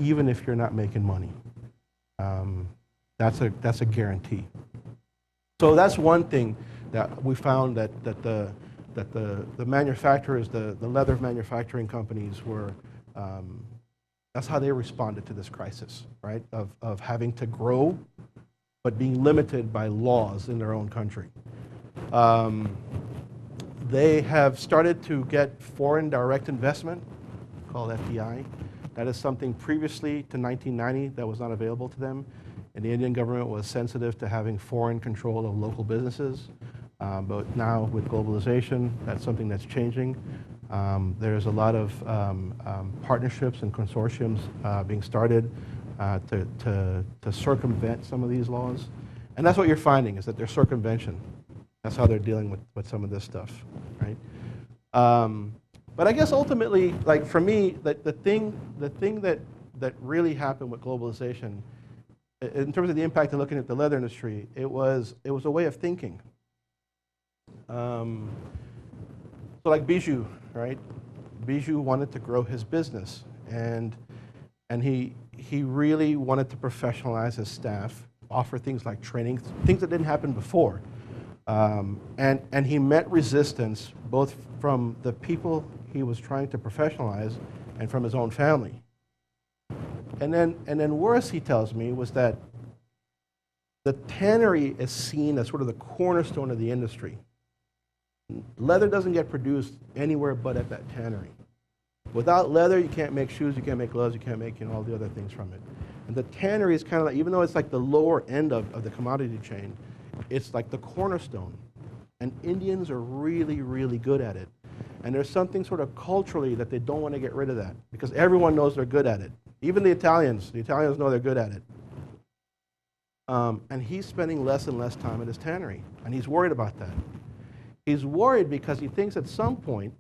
even if you're not making money. That's a guarantee. So that's one thing that we found that the manufacturers, the leather manufacturing companies were. That's how they responded to this crisis, right? Of having to grow, but being limited by laws in their own country. They have started to get foreign direct investment, called FDI, That is something previously to 1990 that was not available to them. And the Indian government was sensitive to having foreign control of local businesses. But now with globalization, that's something that's changing. There's a lot of partnerships and consortiums being started to circumvent some of these laws. And that's what you're finding, is that there's circumvention. That's how they're dealing with some of this stuff, right? But I guess ultimately, like for me, the thing that really happened with globalization, in terms of the impact of looking at the leather industry, it was a way of thinking. So like Bijou, right? Bijou wanted to grow his business, and he really wanted to professionalize his staff, offer things like training, things that didn't happen before. And he met resistance both from the people he was trying to professionalize and from his own family. And then worse, he tells me, was that the tannery is seen as sort of the cornerstone of the industry. Leather doesn't get produced anywhere but at that tannery. Without leather, you can't make shoes, you can't make gloves, you can't make all the other things from it. And the tannery is kind of like, even though it's like the lower end of the commodity chain, it's like the cornerstone. And Indians are really, really good at it. And there's something sort of culturally that they don't want to get rid of that, because everyone knows they're good at it. Even the Italians know they're good at it. And he's spending less and less time at his tannery, and he's worried about that. He's worried because he thinks at some point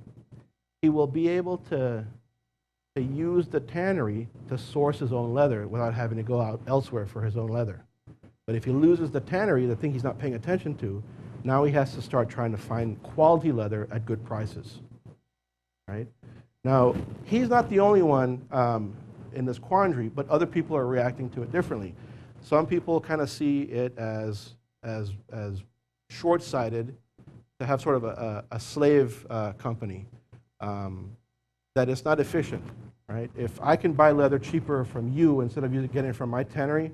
he will be able to use the tannery to source his own leather without having to go out elsewhere for his own leather. But if he loses the tannery, the thing he's not paying attention to, now he has to start trying to find quality leather at good prices, right? Now, he's not the only one in this quandary, but other people are reacting to it differently. Some people kind of see it as short-sighted to have sort of a slave company, that it's not efficient, right? If I can buy leather cheaper from you instead of getting it from my tannery,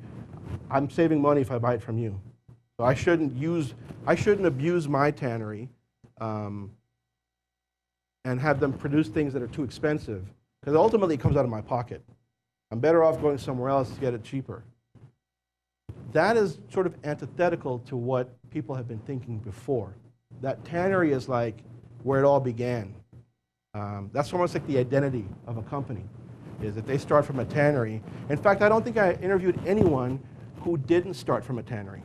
I'm saving money if I buy it from you. So I shouldn't abuse my tannery and have them produce things that are too expensive, because ultimately it comes out of my pocket. I'm better off going somewhere else to get it cheaper. That is sort of antithetical to what people have been thinking before. That tannery is like where it all began. That's almost like the identity of a company, is that they start from a tannery. In fact, I don't think I interviewed anyone who didn't start from a tannery.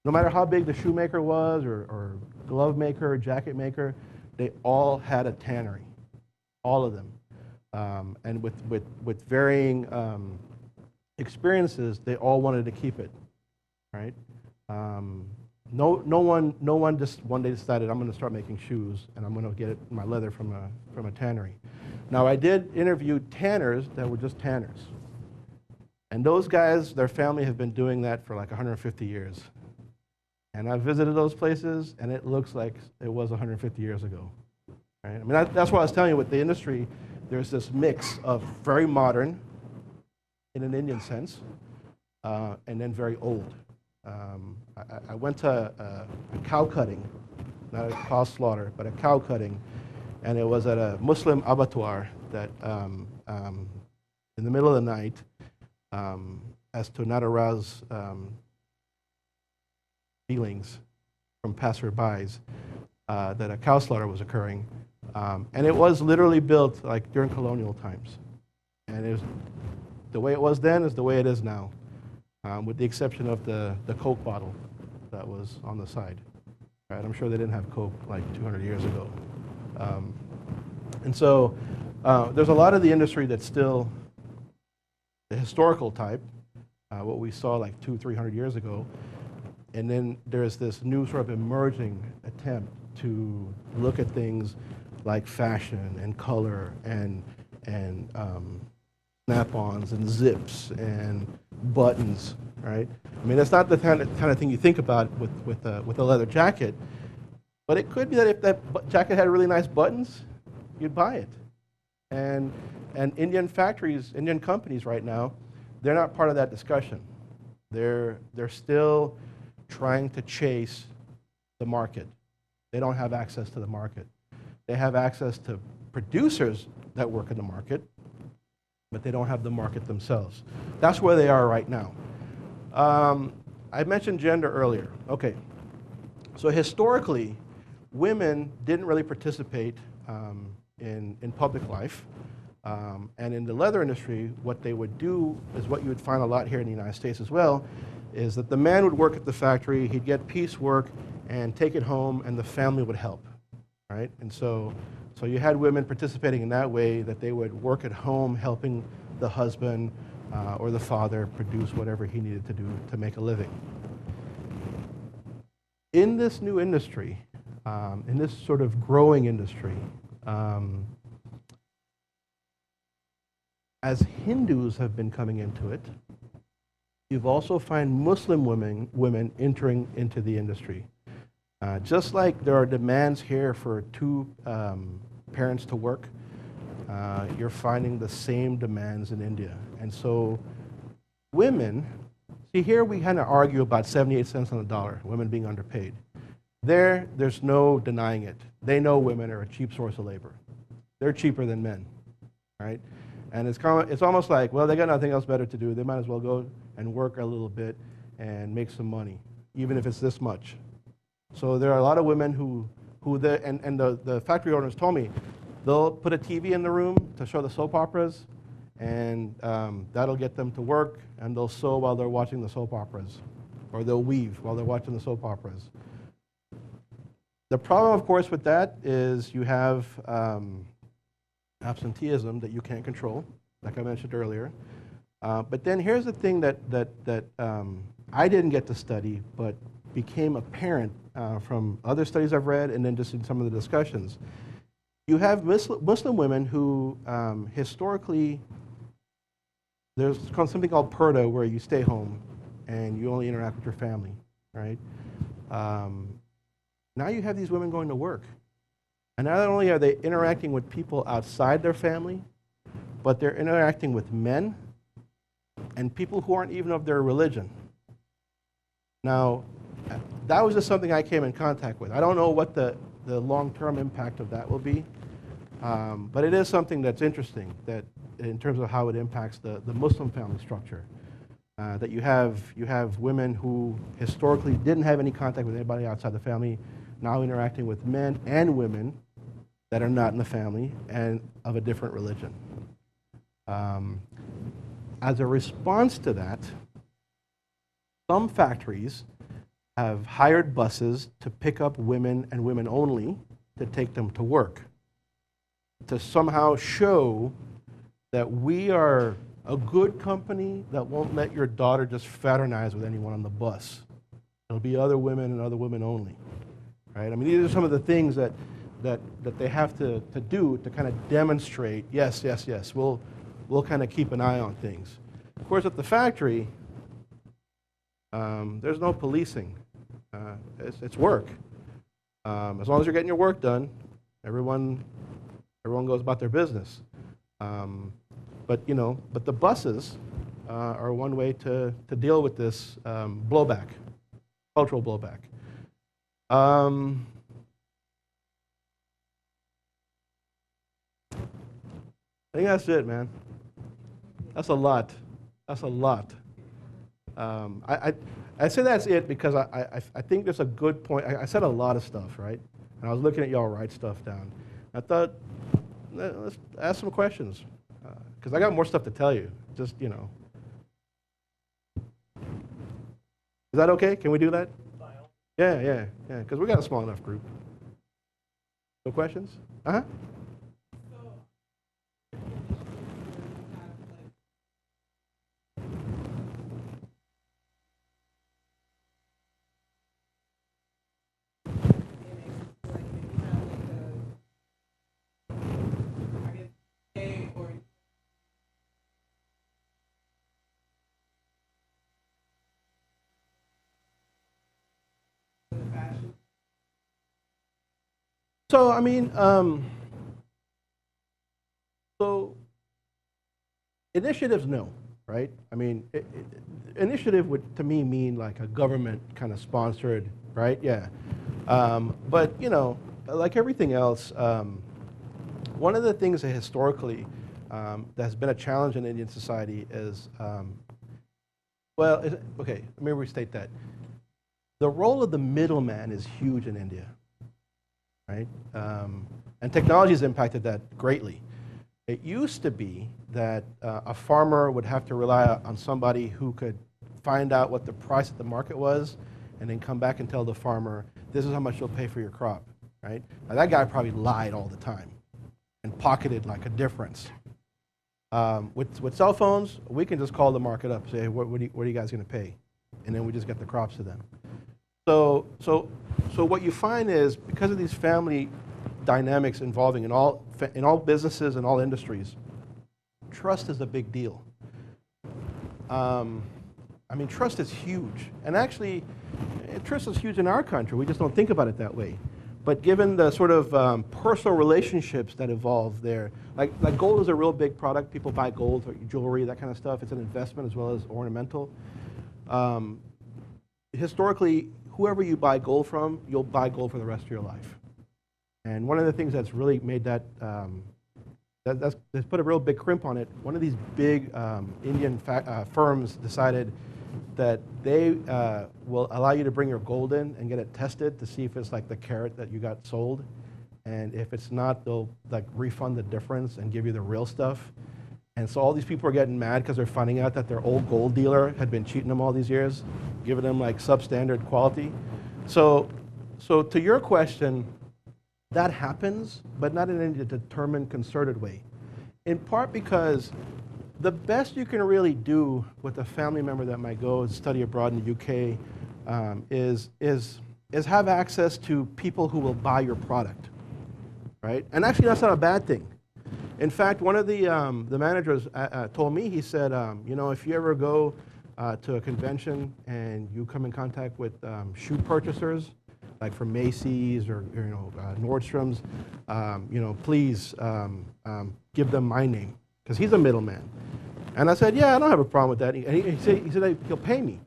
No matter how big the shoemaker was, or glove maker, or jacket maker, they all had a tannery, all of them. And with varying experiences, they all wanted to keep it, right? No one just one day decided, I'm going to start making shoes and I'm going to get my leather from a tannery. Now, I did interview tanners that were just tanners. And those guys, their family have been doing that for like 150 years. And I visited those places, and it looks like it was 150 years ago. Right? I mean, that's what I was telling you with the industry. There's this mix of very modern, in an Indian sense, and then very old. I went to a cow cutting, not a cow slaughter, but a cow cutting, and it was at a Muslim abattoir that, in the middle of the night, as to not arouse feelings from passerbys, that a cow slaughter was occurring. And it was literally built like during colonial times. And it was, the way it was then is the way it is now, with the exception of the Coke bottle that was on the side. Right? I'm sure they didn't have Coke like 200 years ago. And so there's a lot of the industry that's still the historical type, what we saw like 200-300 years ago. And then there's this new sort of emerging attempt to look at things like fashion and color and snap-ons and zips and buttons, right? I mean, that's not the kind of thing you think about with a leather jacket, but it could be that if that jacket had really nice buttons, you'd buy it. And Indian factories, Indian companies right now, they're not part of that discussion. They're still trying to chase the market. They don't have access to the market. They have access to producers that work in the market, but they don't have the market themselves. That's where they are right now. I mentioned gender earlier. Okay, so historically, women didn't really participate in public life. And in the leather industry, what they would do is what you would find a lot here in the United States as well, is that the man would work at the factory, he'd get piecework and take it home, and the family would help, right? And so you had women participating in that way, that they would work at home helping the husband or the father produce whatever he needed to do to make a living. In this new industry, in this sort of growing industry, as Hindus have been coming into it, you've also find Muslim women entering into the industry. Just like there are demands here for two parents to work, you're finding the same demands in India. And so women, see here we kind of argue about 78 cents on the dollar, women being underpaid. There's no denying it. They know women are a cheap source of labor. They're cheaper than men, right? And it's almost like, well, they got nothing else better to do. They might as well go and work a little bit and make some money, even if it's this much. So there are a lot of women who the factory owners told me, they'll put a TV in the room to show the soap operas, and that'll get them to work, and they'll sew while they're watching the soap operas, or they'll weave while they're watching the soap operas. The problem, of course, with that is you have absenteeism that you can't control, like I mentioned earlier. But then here's the thing that I didn't get to study, but became apparent from other studies I've read and then just in some of the discussions. You have Muslim women who historically, there's something called purdah, where you stay home and you only interact with your family, right? Now you have these women going to work. And not only are they interacting with people outside their family, but they're interacting with men and people who aren't even of their religion. Now, that was just something I came in contact with. I don't know what the long-term impact of that will be, but it is something that's interesting, that in terms of how it impacts the Muslim family structure. That you have women who historically didn't have any contact with anybody outside the family, now interacting with men and women that are not in the family and of a different religion. As a response to that, some factories have hired buses to pick up women and women only to take them to work, to somehow show that we are a good company that won't let your daughter just fraternize with anyone on the bus. It'll be other women and other women only, right? I mean, these are some of the things that they have to do to kind of demonstrate, yes, we'll kind of keep an eye on things. Of course, at the factory, there's no policing. It's work. As long as you're getting your work done, everyone goes about their business. But the buses are one way to deal with this blowback, cultural blowback. I think that's it, man. That's a lot. I say that's it because I think there's a good point. I said a lot of stuff, right? And I was looking at y'all write stuff down. I thought, let's ask some questions, because I got more stuff to tell you. Just, Is that okay? Can we do that? Yeah, because we got a small enough group. No questions? Uh-huh. So, I mean, so initiatives, no, right? I mean, initiative would, to me, mean like a government kind of sponsored, right? Yeah. But, like everything else, one of the things that historically that's been a challenge in Indian society is, okay, let me restate that. The role of the middleman is huge in India, right? And technology has impacted that greatly. It used to be that a farmer would have to rely on somebody who could find out what the price at the market was and then come back and tell the farmer, this is how much you'll pay for your crop, right? Now that guy probably lied all the time and pocketed like a difference. With cell phones, we can just call the market up, say, what are you guys going to pay? And then we just get the crops to them. So what you find is, because of these family dynamics involving in all businesses and all industries, trust is a big deal. I mean, trust is huge. And actually, trust is huge in our country. We just don't think about it that way. But given the sort of personal relationships that evolve there, like gold is a real big product. People buy gold or jewelry, that kind of stuff. It's an investment as well as ornamental. Historically, whoever you buy gold from, you'll buy gold for the rest of your life. And one of the things that's really made that, that's put a real big crimp on it, one of these big Indian firms decided that they will allow you to bring your gold in and get it tested to see if it's like the carat that you got sold. And if it's not, they'll like refund the difference and give you the real stuff. And so all these people are getting mad because they're finding out that their old gold dealer had been cheating them all these years, giving them like substandard quality. So to your question, that happens, but not in any determined, concerted way. In part because the best you can really do with a family member that might go and study abroad in the UK is have access to people who will buy your product, right? And actually, that's not a bad thing. In fact, one of the managers told me, he said, you know, if you ever go to a convention and you come in contact with shoe purchasers, like from Macy's or you know Nordstrom's, you know, please give them my name, because he's a middleman. And I said, yeah, I don't have a problem with that. And he said he'll pay me.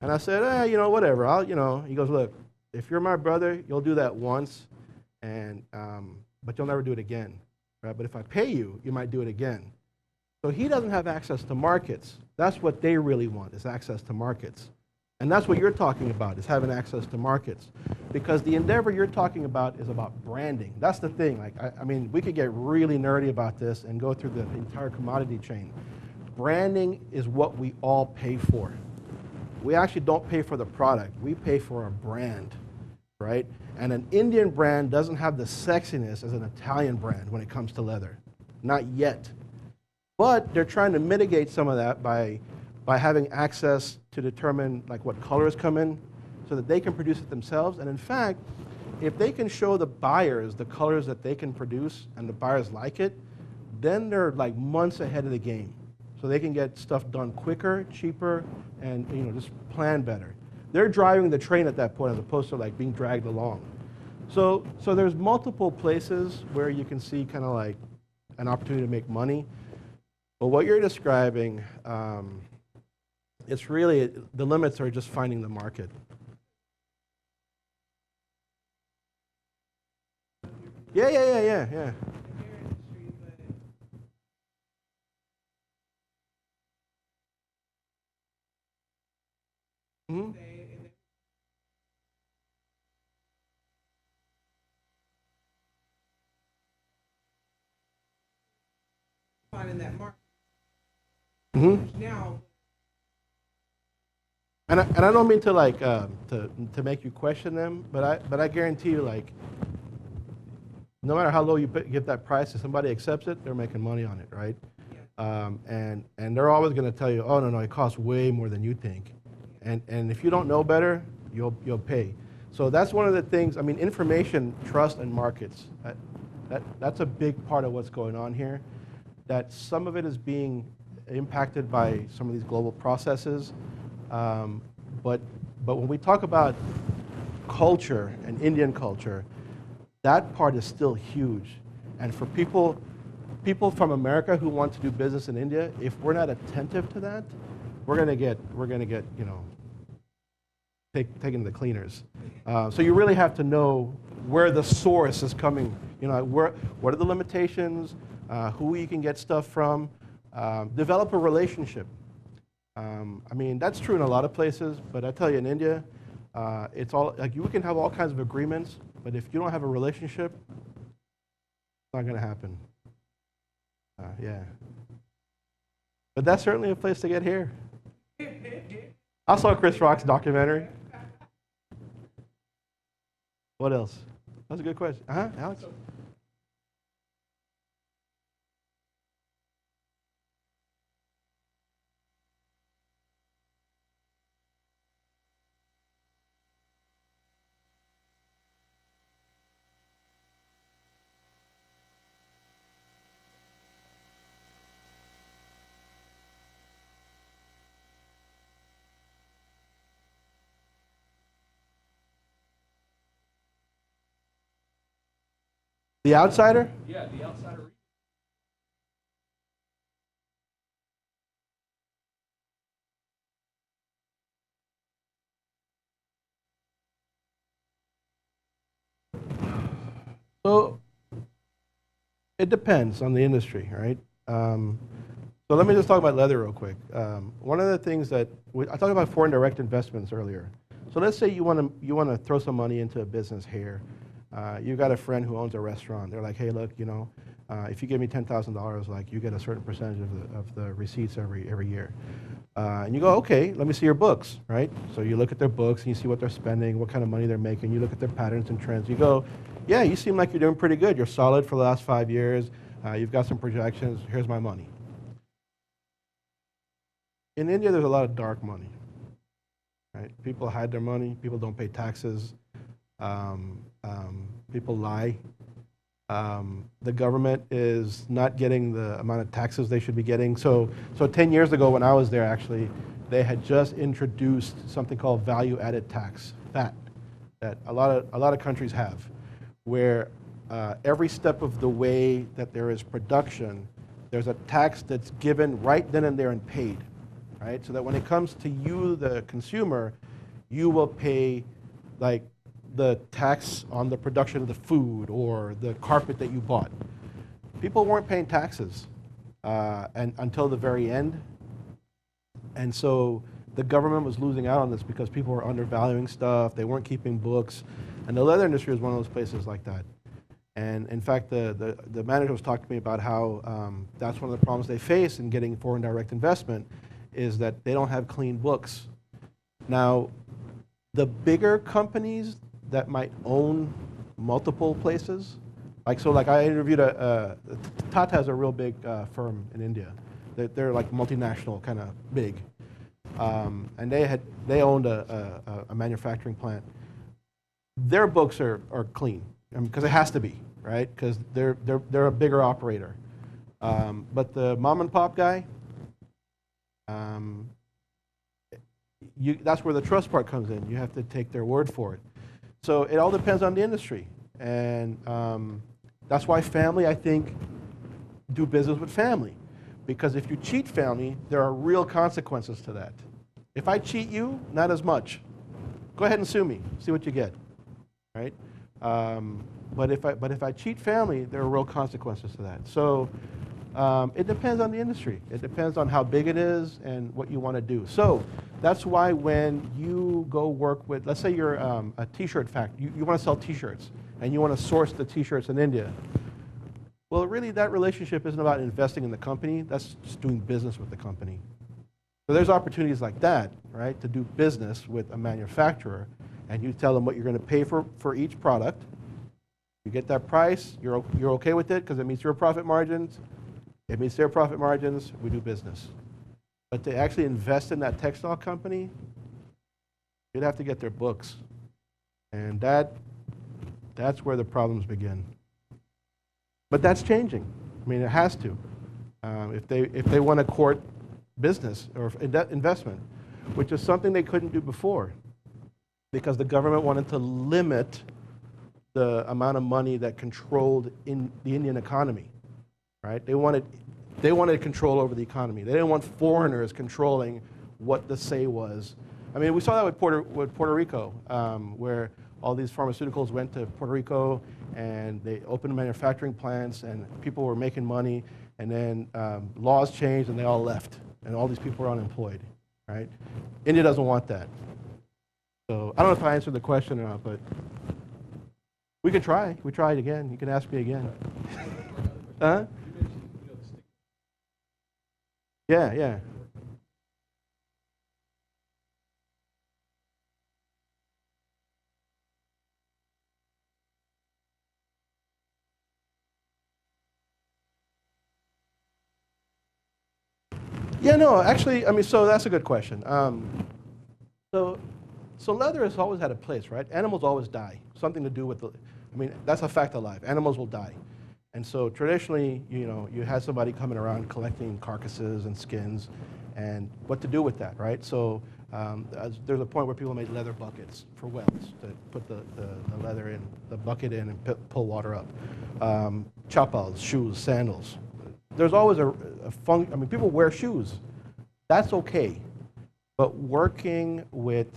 And I said, you know, whatever. You know. He goes, look, if you're my brother, you'll do that once, and but you'll never do it again, right? But if I pay you, you might do it again. So he doesn't have access to markets. That's what they really want, is access to markets. And that's what you're talking about, is having access to markets. Because the endeavor you're talking about is about branding. That's the thing. Like, I mean, we could get really nerdy about this and go through the entire commodity chain. Branding is what we all pay for. We actually don't pay for the product. We pay for a brand, right? And an Indian brand doesn't have the sexiness as an Italian brand when it comes to leather. Not yet. But they're trying to mitigate some of that by having access to determine like what colors come in so that they can produce it themselves. And in fact, if they can show the buyers the colors that they can produce and the buyers like it, then they're like months ahead of the game. So they can get stuff done quicker, cheaper, and you know, just plan better. They're driving the train at that point as opposed to like being dragged along. So there's multiple places where you can see kind of like an opportunity to make money. But what you're describing, it's really, the limits are just finding the market. Yeah. Mm-hmm. Finding that market Mm-hmm. now. And I don't mean to like to make you question them, but I guarantee you, like, no matter how low you give that price, if somebody accepts it, they're making money on it, right? And they're always going to tell you, oh no, it costs way more than you think, and if you don't know better, you'll pay. So that's one of the things. I mean, information, trust, and markets. That's a big part of what's going on here. That some of it is being impacted by some of these global processes. But when we talk about culture and Indian culture, that part is still huge. And for people from America who want to do business in India, if we're not attentive to that, we're gonna get you know, taken to the cleaners. So you really have to know where the source is coming. You know, what are the limitations? who you can get stuff from, develop a relationship. I mean, that's true in a lot of places, but I tell you, in India, it's all, like, you can have all kinds of agreements, but if you don't have a relationship, it's not going to happen. Yeah. But that's certainly a place to get here. I saw Chris Rock's documentary. What else? That's a good question. Alex? The outsider? Yeah, the outsider. So it depends on the industry, right? So let me just talk about leather real quick. One of the things that I talked about foreign direct investments earlier. So let's say you want to throw some money into a business here. You got a friend who owns a restaurant. They're like, hey, look, if you give me $10,000, like, you get a certain percentage of the receipts every year. And you go, okay, let me see your books, right? So you look at their books and you see what they're spending, what kind of money they're making. You look at their patterns and trends. You go, yeah, you seem like you're doing pretty good. You're solid for the last 5 years. You've got some projections. Here's my money. In India, there's a lot of dark money, right? People hide their money. People don't pay taxes. People lie. The government is not getting the amount of taxes they should be getting. So 10 years ago when I was there, actually, they had just introduced something called value-added tax, VAT, that a lot of countries have, where every step of the way that there is production, there's a tax that's given right then and there and paid, right? So that when it comes to you, the consumer, you will pay, like, the tax on the production of the food or the carpet that you bought. People weren't paying taxes and until the very end. And so the government was losing out on this because people were undervaluing stuff, they weren't keeping books, and the leather industry was one of those places like that. And in fact, the manager was talking to me about how that's one of the problems they face in getting foreign direct investment, is that they don't have clean books. Now, the bigger companies that might own multiple places, like I interviewed Tata has a real big firm in India. They're like multinational, kind of big, and they owned a manufacturing plant. Their books are clean, because it has to be, right? Because they're a bigger operator. But the mom and pop guy, that's where the trust part comes in. You have to take their word for it. So it all depends on the industry. And that's why family, I think, do business with family. Because if you cheat family, there are real consequences to that. If I cheat you, not as much. Go ahead and sue me, see what you get, right? But if I cheat family, there are real consequences to that. So it depends on the industry. It depends on how big it is and what you want to do. So that's why when you go work with, let's say you're a t-shirt factory, you want to sell t-shirts, and you want to source the t-shirts in India. Well, really, that relationship isn't about investing in the company. That's just doing business with the company. So there's opportunities like that, right, to do business with a manufacturer, and you tell them what you're going to pay for each product. You get that price, you're okay with it because it meets your profit margins. It meets their profit margins, we do business. But to actually invest in that textile company, you'd have to get their books. And that's where the problems begin. But that's changing. I mean, it has to. If they want to court business or investment, which is something they couldn't do before, because the government wanted to limit the amount of money that controlled in the Indian economy. Right? They wanted control over the economy. They didn't want foreigners controlling what the say was. I mean, we saw that with Puerto Rico, where all these pharmaceuticals went to Puerto Rico, and they opened manufacturing plants, and people were making money, and then laws changed, and they all left, and all these people were unemployed, right? India doesn't want that. So I don't know if I answered the question or not, but we could try. We try it again. You can ask me again. Huh? Yeah, yeah. Yeah, no, actually, I mean, so that's a good question. So leather has always had a place, right? Animals always die. Something to do with the, I mean, that's a fact of life. Animals will die. And so traditionally, you know, you had somebody coming around collecting carcasses and skins and what to do with that, right? So there's a point where people made leather buckets for wells to put the leather in, the bucket in and pull water up. Chappals, shoes, sandals. There's always a function, I mean, people wear shoes. That's okay. But working with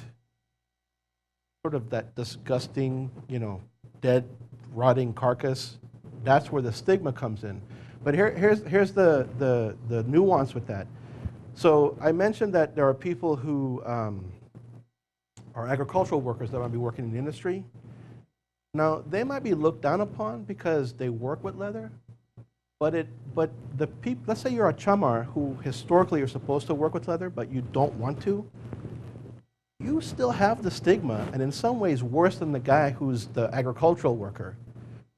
sort of that disgusting, you know, dead, rotting carcass, that's where the stigma comes in. But here's the nuance with that. So I mentioned that there are people who are agricultural workers that might be working in the industry. Now, they might be looked down upon because they work with leather, but the people, let's say you're a chamar who historically you're supposed to work with leather, but you don't want to, you still have the stigma, and in some ways worse than the guy who's the agricultural worker,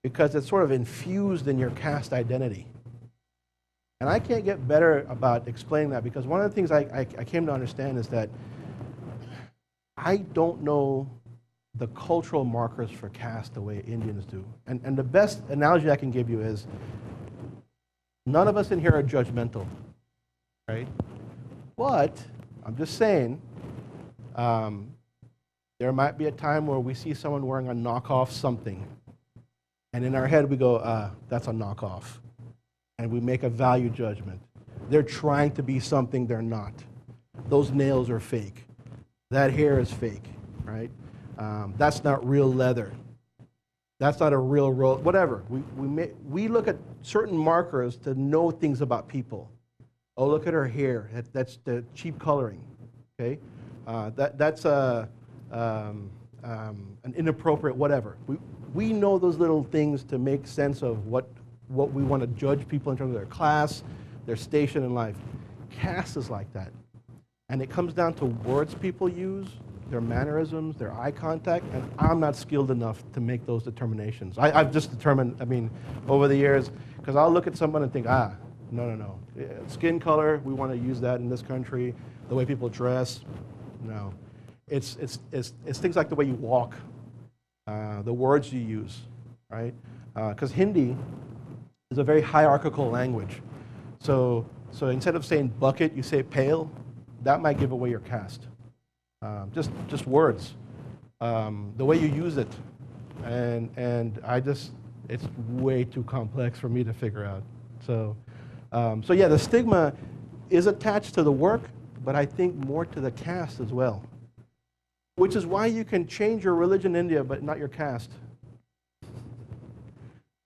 because it's sort of infused in your caste identity. And I can't get better about explaining that, because one of the things I came to understand is that I don't know the cultural markers for caste the way Indians do. And the best analogy I can give you is, none of us in here are judgmental, right? But I'm just saying, there might be a time where we see someone wearing a knockoff something, and in our head we go, that's a knockoff. And we make a value judgment. They're trying to be something they're not. Those nails are fake. That hair is fake, right? That's not real leather. That's not a real roll, whatever. We look at certain markers to know things about people. Oh, look at her hair. That's the cheap coloring, okay? That's an inappropriate whatever. We know those little things to make sense of what we want to judge people in terms of their class, their station in life. Caste is like that. And it comes down to words people use, their mannerisms, their eye contact, and I'm not skilled enough to make those determinations. I've just determined, I mean, over the years, because I'll look at someone and think, no. Skin color, we want to use that in this country. The way people dress, no. It's things like the way you walk, the words you use, right? Because Hindi is a very hierarchical language. So instead of saying bucket, you say pail. That might give away your caste. Just words, the way you use it, and it's way too complex for me to figure out. So yeah, the stigma is attached to the work, but I think more to the caste as well. Which is why you can change your religion in India, but not your caste.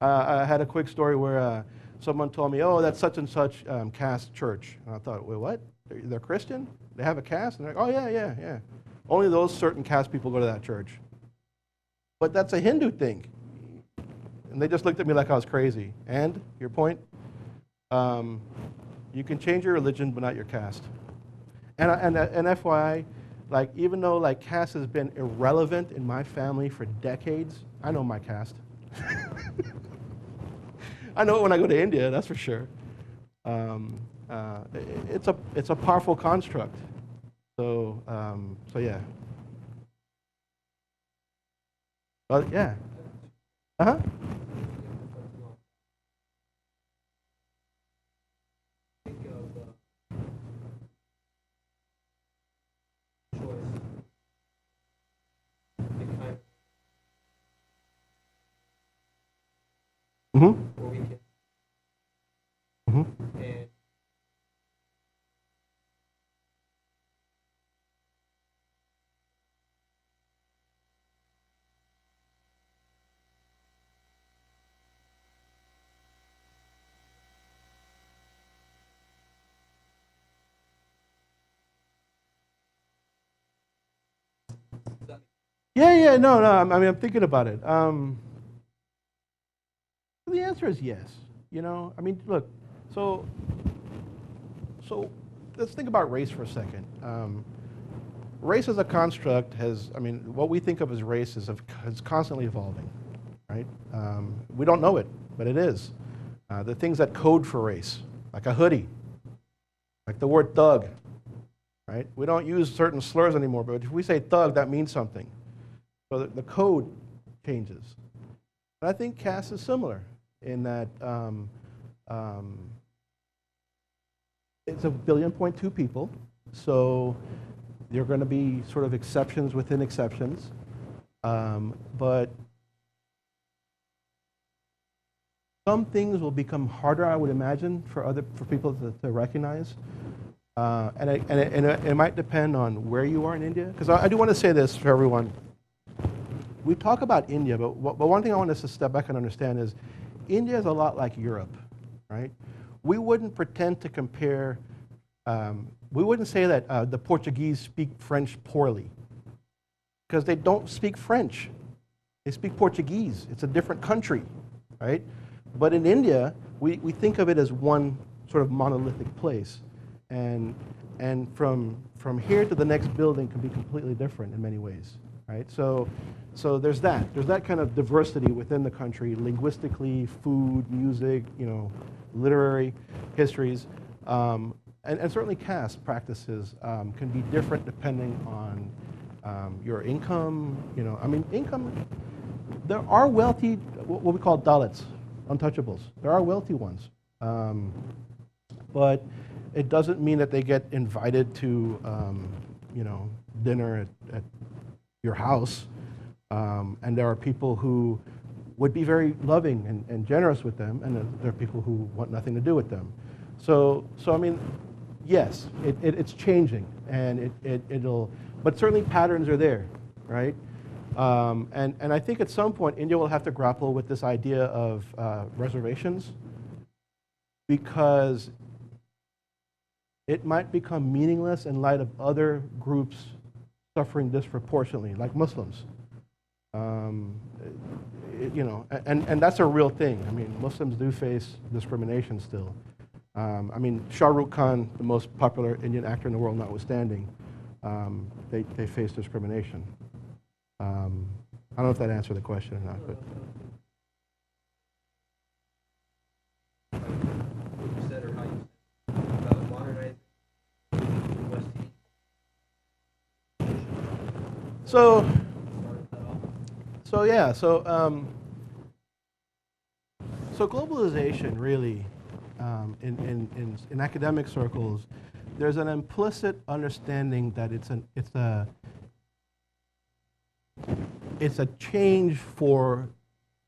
I had a quick story where someone told me, oh, that's such and such caste church. And I thought, wait, what? They're Christian? They have a caste? And they're like, oh, yeah. Only those certain caste people go to that church. But that's a Hindu thing. And they just looked at me like I was crazy. And, your point? You can change your religion, but not your caste. And FYI, like, even though like caste has been irrelevant in my family for decades, I know my caste. I know it when I go to India, that's for sure. It's a powerful construct. So yeah. Yeah. Uh-huh. Mm-hmm. Mm-hmm. Yeah, no, I'm thinking about it. The answer is yes. You know, I mean, look, so so let's think about race for a second. Race as a construct what we think of as race is constantly evolving, right? We don't know it, but it is. The things that code for race, like a hoodie, like the word thug, right? We don't use certain slurs anymore, but if we say thug, that means something. So the code changes. And I think caste is similar in that it's 1.2 billion people, so there are going to be sort of exceptions within exceptions, but some things will become harder, I would imagine, for people to recognize, and it might depend on where you are in India. Because I do want to say this for everyone. We talk about India, but one thing I want us to step back and understand is India is a lot like Europe, right? We wouldn't pretend to compare. We wouldn't say that the Portuguese speak French poorly, because they don't speak French. They speak Portuguese. It's a different country, right? But in India, we think of it as one sort of monolithic place. And from here to the next building can be completely different in many ways, right? So there's that. There's that kind of diversity within the country, linguistically, food, music, literary histories. And certainly caste practices can be different depending on your income. Income. There are wealthy, what we call Dalits, Untouchables. There are wealthy ones, but it doesn't mean that they get invited to, dinner at your house. And there are people who would be very loving and generous with them, and there are people who want nothing to do with them. So I mean, yes, it's changing, and it'll, but certainly patterns are there, right? And I think at some point India will have to grapple with this idea of reservations, because it might become meaningless in light of other groups suffering disproportionately, like Muslims. And that's a real thing. I mean, Muslims do face discrimination still. Shah Rukh Khan, the most popular Indian actor in the world notwithstanding, they face discrimination. I don't know if that answered the question or not, but. What you said or how you said about modernizing West So globalization really, in academic circles, there's an implicit understanding that it's a change for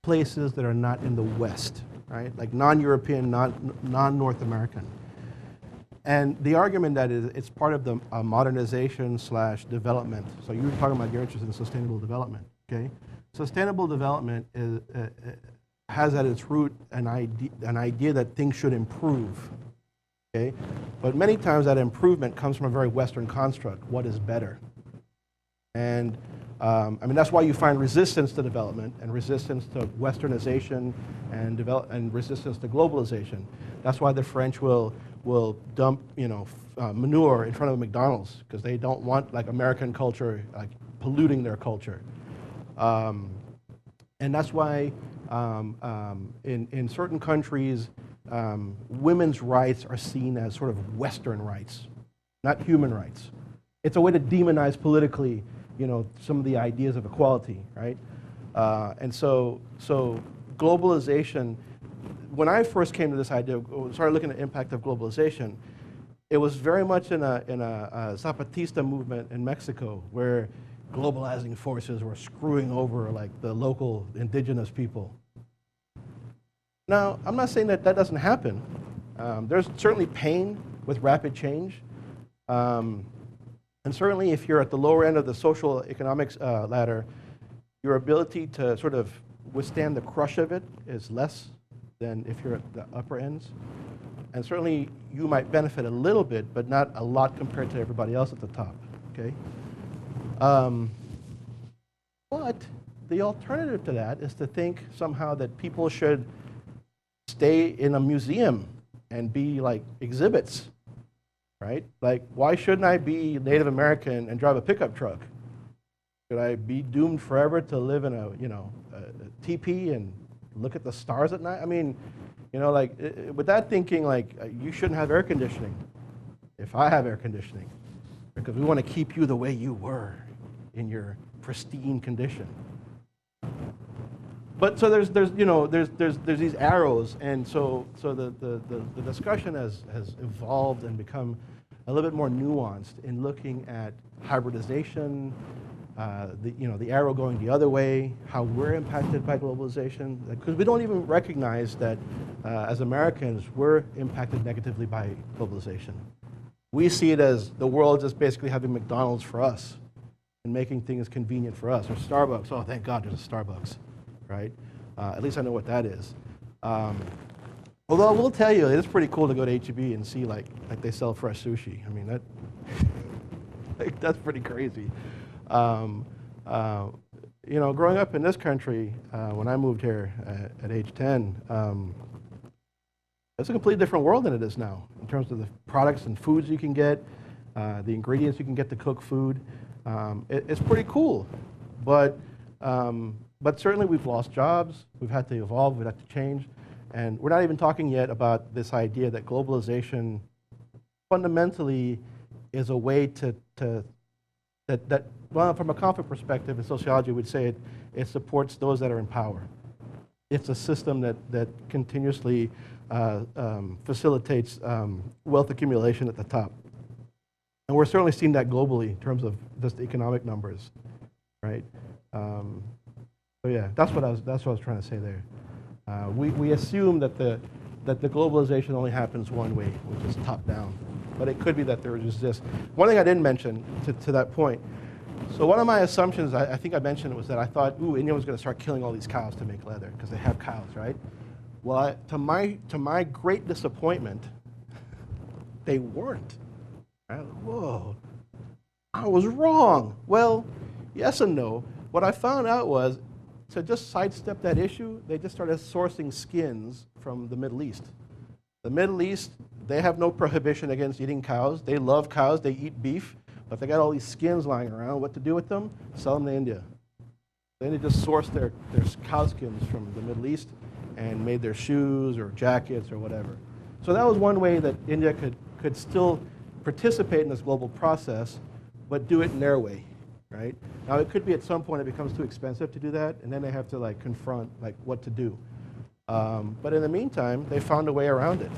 places that are not in the West, right? Like non-European, non-North American. And the argument that it's part of the modernization / development. So you were talking about your interest in sustainable development, okay? Sustainable development has at its root an idea that things should improve, okay? But many times that improvement comes from a very Western construct. What is better? And that's why you find resistance to development and resistance to Westernization and resistance to globalization. That's why the French will dump manure in front of McDonald's, because they don't want like American culture like polluting their culture. And that's why in certain countries women's rights are seen as sort of Western rights, not human rights. It's a way to demonize politically some of the ideas of equality, right? And so globalization, when I first came to this idea, started looking at the impact of globalization, it was very much in a Zapatista movement in Mexico, where globalizing forces were screwing over like the local indigenous people. Now, I'm not saying that doesn't happen. There's certainly pain with rapid change. And certainly if you're at the lower end of the social economics ladder, your ability to sort of withstand the crush of it is less than if you're at the upper ends. And certainly you might benefit a little bit, but not a lot compared to everybody else at the top, okay? But the alternative to that is to think somehow that people should stay in a museum and be like exhibits, right? Like, why shouldn't I be Native American and drive a pickup truck? Should I be doomed forever to live in a teepee and look at the stars at night? I mean, like, with that thinking, like, you shouldn't have air conditioning if I have air conditioning, because we want to keep you the way you were in your pristine condition. But so there's these arrows, and so the discussion has evolved and become a little bit more nuanced in looking at hybridization, the arrow going the other way, how we're impacted by globalization, because we don't even recognize that as Americans we're impacted negatively by globalization. We see it as the world just basically having McDonald's for us and making things convenient for us, or Starbucks. Oh, thank God there's a Starbucks, right? At least I know what that is. Although I will tell you, it is pretty cool to go to H-E-B and see like they sell fresh sushi. I mean, that that's pretty crazy. Growing up in this country, when I moved here at age 10, it's a completely different world than it is now in terms of the products and foods you can get, the ingredients you can get to cook food. It's pretty cool, but certainly we've lost jobs, we've had to evolve, we've had to change, and we're not even talking yet about this idea that globalization fundamentally is a way well, from a conflict perspective in sociology, we'd say it supports those that are in power. It's a system that continuously facilitates wealth accumulation at the top. And we're certainly seeing that globally in terms of just economic numbers, right? So yeah, that's what I was trying to say there. We assume that the globalization only happens one way, which is top down. But it could be that there is this. One thing I didn't mention to that point. So one of my assumptions, I think I mentioned it, was that I thought, India was going to start killing all these cows to make leather because they have cows, right? Well, to my great disappointment, they weren't. Right? Whoa, I was wrong. Well, yes and no. What I found out was, to just sidestep that issue, they just started sourcing skins from the Middle East. The Middle East, they have no prohibition against eating cows. They love cows. They eat beef. But they got all these skins lying around. What to do with them? Sell them to India. Then they just sourced their cow skins from the Middle East and made their shoes or jackets or whatever. So that was one way that India could still participate in this global process, but do it in their way, right? Now it could be at some point it becomes too expensive to do that, and then they have to confront what to do. But in the meantime, they found a way around it.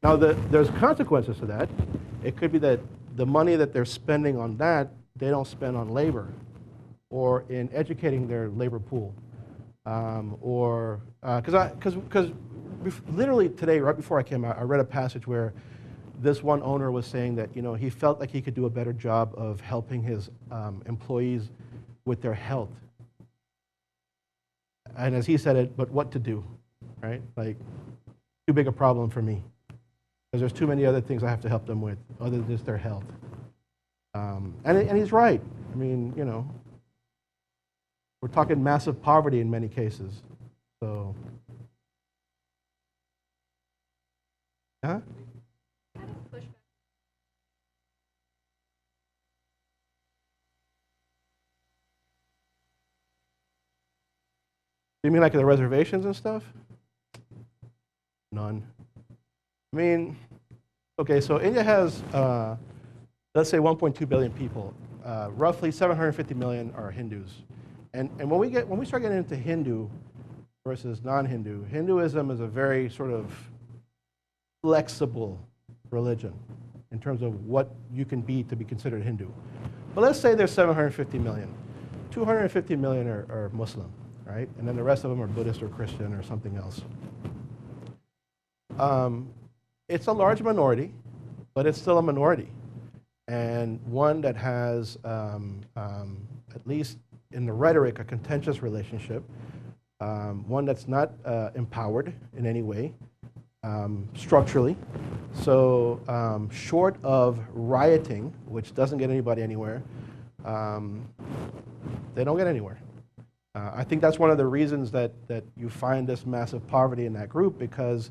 Now there's consequences to that. It could be that the money that they're spending on that, they don't spend on labor or in educating their labor pool. Because literally today, right before I came out, I read a passage where this one owner was saying that he felt like he could do a better job of helping his employees with their health. And as he said it, but what to do, right? Like, too big a problem for me. Because there's too many other things I have to help them with, other than just their health. And he's right. I mean, we're talking massive poverty in many cases. So, huh? You mean like the reservations and stuff? None. I mean, okay, so India has, let's say 1.2 billion people. Roughly 750 million are Hindus. And when we start getting into Hindu versus non-Hindu, Hinduism is a very sort of flexible religion in terms of what you can be to be considered Hindu. But let's say there's 750 million. 250 million are Muslim, right? And then the rest of them are Buddhist or Christian or something else. It's a large minority, but it's still a minority, and one that has, at least in the rhetoric, a contentious relationship, one that's not empowered in any way, structurally. So short of rioting, which doesn't get anybody anywhere, They don't get anywhere. I think that's one of the reasons that you find this massive poverty in that group, because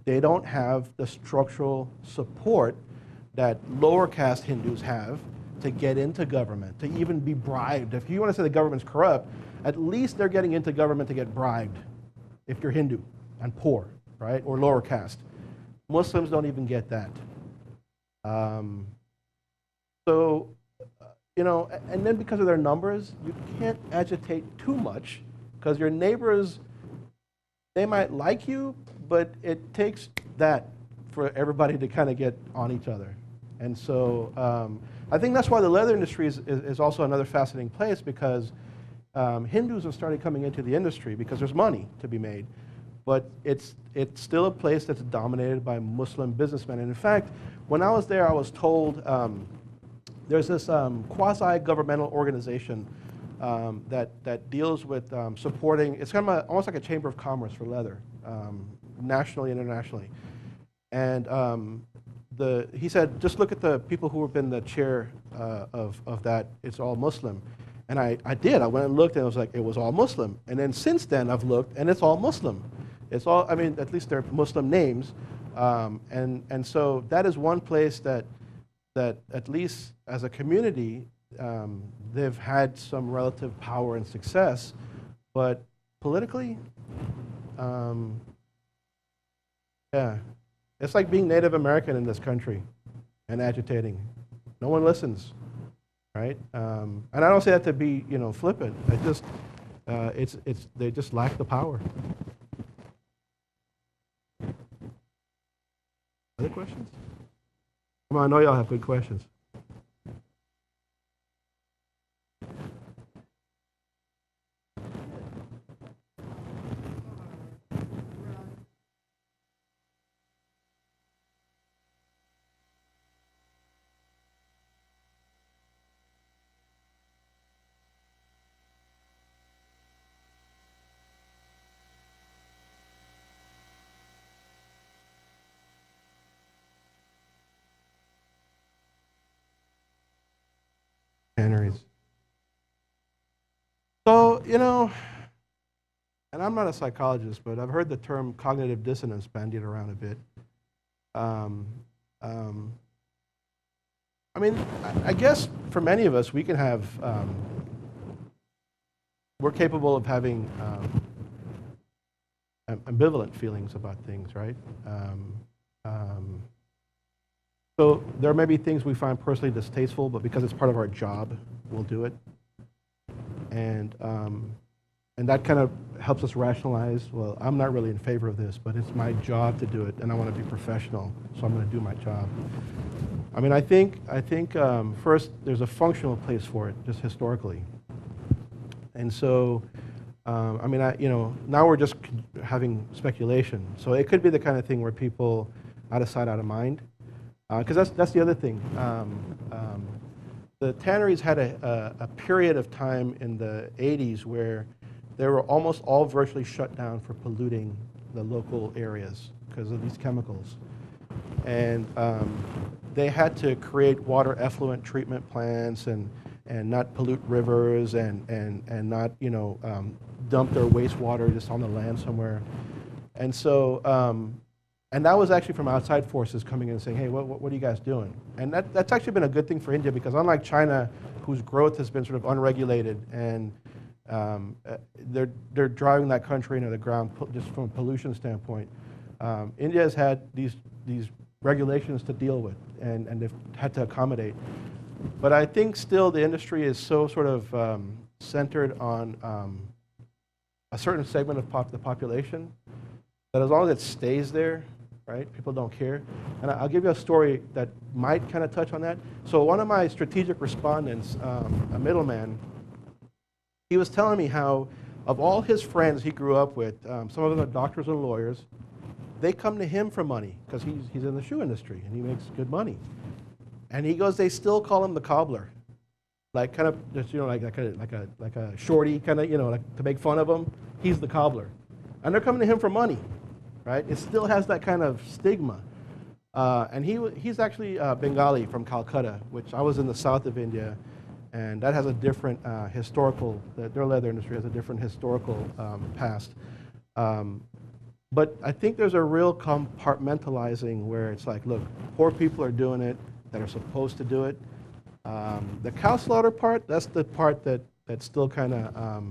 they don't have the structural support that lower caste Hindus have to get into government, to even be bribed. If you want to say the government's corrupt, at least they're getting into government to get bribed if you're Hindu and poor, right, or lower caste. Muslims don't even get that. You know, and then because of their numbers, you can't agitate too much, because your neighbors, they might like you, but it takes that for everybody to kind of get on each other. And so I think that's why the leather industry is also another fascinating place, because Hindus have started coming into the industry because there's money to be made. But it's still a place that's dominated by Muslim businessmen. And in fact, when I was there, I was told there's this quasi-governmental organization that deals with supporting, it's kind of almost like a chamber of commerce for leather, nationally and internationally. And he said, just look at the people who have been the chair of that, it's all Muslim. And I did, I went and looked, and it was like, it was all Muslim. And then since then, I've looked, and it's all Muslim. It's all, I mean, at least they're Muslim names. And so that is one place that at least as a community, they've had some relative power and success, but politically, yeah, it's like being Native American in this country and agitating. No one listens, right? And I don't say that to be, you know, flippant. They just lack the power. Other questions? Come on, I know y'all have good questions. Tanneries. So, you know, and I'm not a psychologist, but I've heard the term cognitive dissonance bandied around a bit. I mean, I guess for many of us, we can have, we're capable of having ambivalent feelings about things, right? So there may be things we find personally distasteful, but because it's part of our job, we'll do it. And that kind of helps us rationalize, well, I'm not really in favor of this, but it's my job to do it, and I want to be professional, so I'm going to do my job. I mean, I think first, there's a functional place for it, just historically. And so, I mean, you know, now we're just having speculation. So it could be the kind of thing where people, out of sight, out of mind. Because that's the other thing. The tanneries had a period of time in the 80s where they were almost all virtually shut down for polluting the local areas because of these chemicals. And they had to create water effluent treatment plants and not pollute rivers and not, you know, dump their wastewater just on the land somewhere. And so, and that was actually from outside forces coming in and saying, hey, what are you guys doing? And that's actually been a good thing for India, because unlike China, whose growth has been sort of unregulated, and they're driving that country into the ground just from a pollution standpoint, India has had these regulations to deal with, and they've had to accommodate. But I think still the industry is so sort of centered on a certain segment of the population that as long as it stays there, right, people don't care. And I'll give you a story that might kind of touch on that. So one of my strategic respondents, a middleman, he was telling me how of all his friends he grew up with, some of them are doctors and lawyers, they come to him for money because he's in the shoe industry and he makes good money. And he goes, they still call him the cobbler, like kind of just, you know, like a shorty kind of, you know, like to make fun of him. He's the cobbler, and they're coming to him for money, right? It still has that kind of stigma. And he's actually Bengali from Calcutta, which I was in the south of India, And that has a different historical, their leather industry has a different historical past. But I think there's a real compartmentalizing where it's like, look, poor people are doing it that are supposed to do it. The cow slaughter part, that's the part that's still kind of,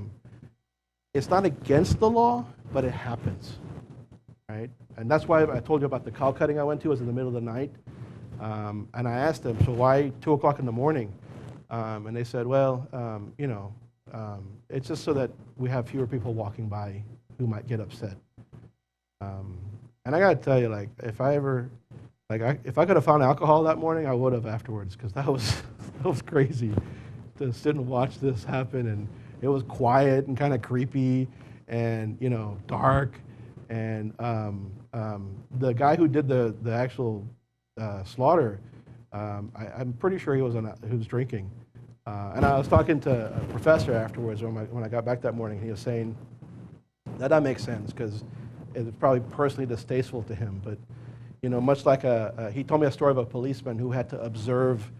it's not against the law, but it happens, right? And that's why I told you about the cow cutting I went to. It was in the middle of the night. And I asked them, so why 2 o'clock in the morning? And they said, well, you know, it's just so that we have fewer people walking by who might get upset. And I gotta tell you, like, if I ever, like, if I could have found alcohol that morning, I would have afterwards, because that was crazy to sit and watch this happen. And it was quiet and kind of creepy and, you know, dark. And the guy who did the actual slaughter, I'm pretty sure he was drinking. And I was talking to a professor afterwards when I got back that morning. He was saying that makes sense because it's probably personally distasteful to him. But you know, much like he told me a story of a policeman who had to observe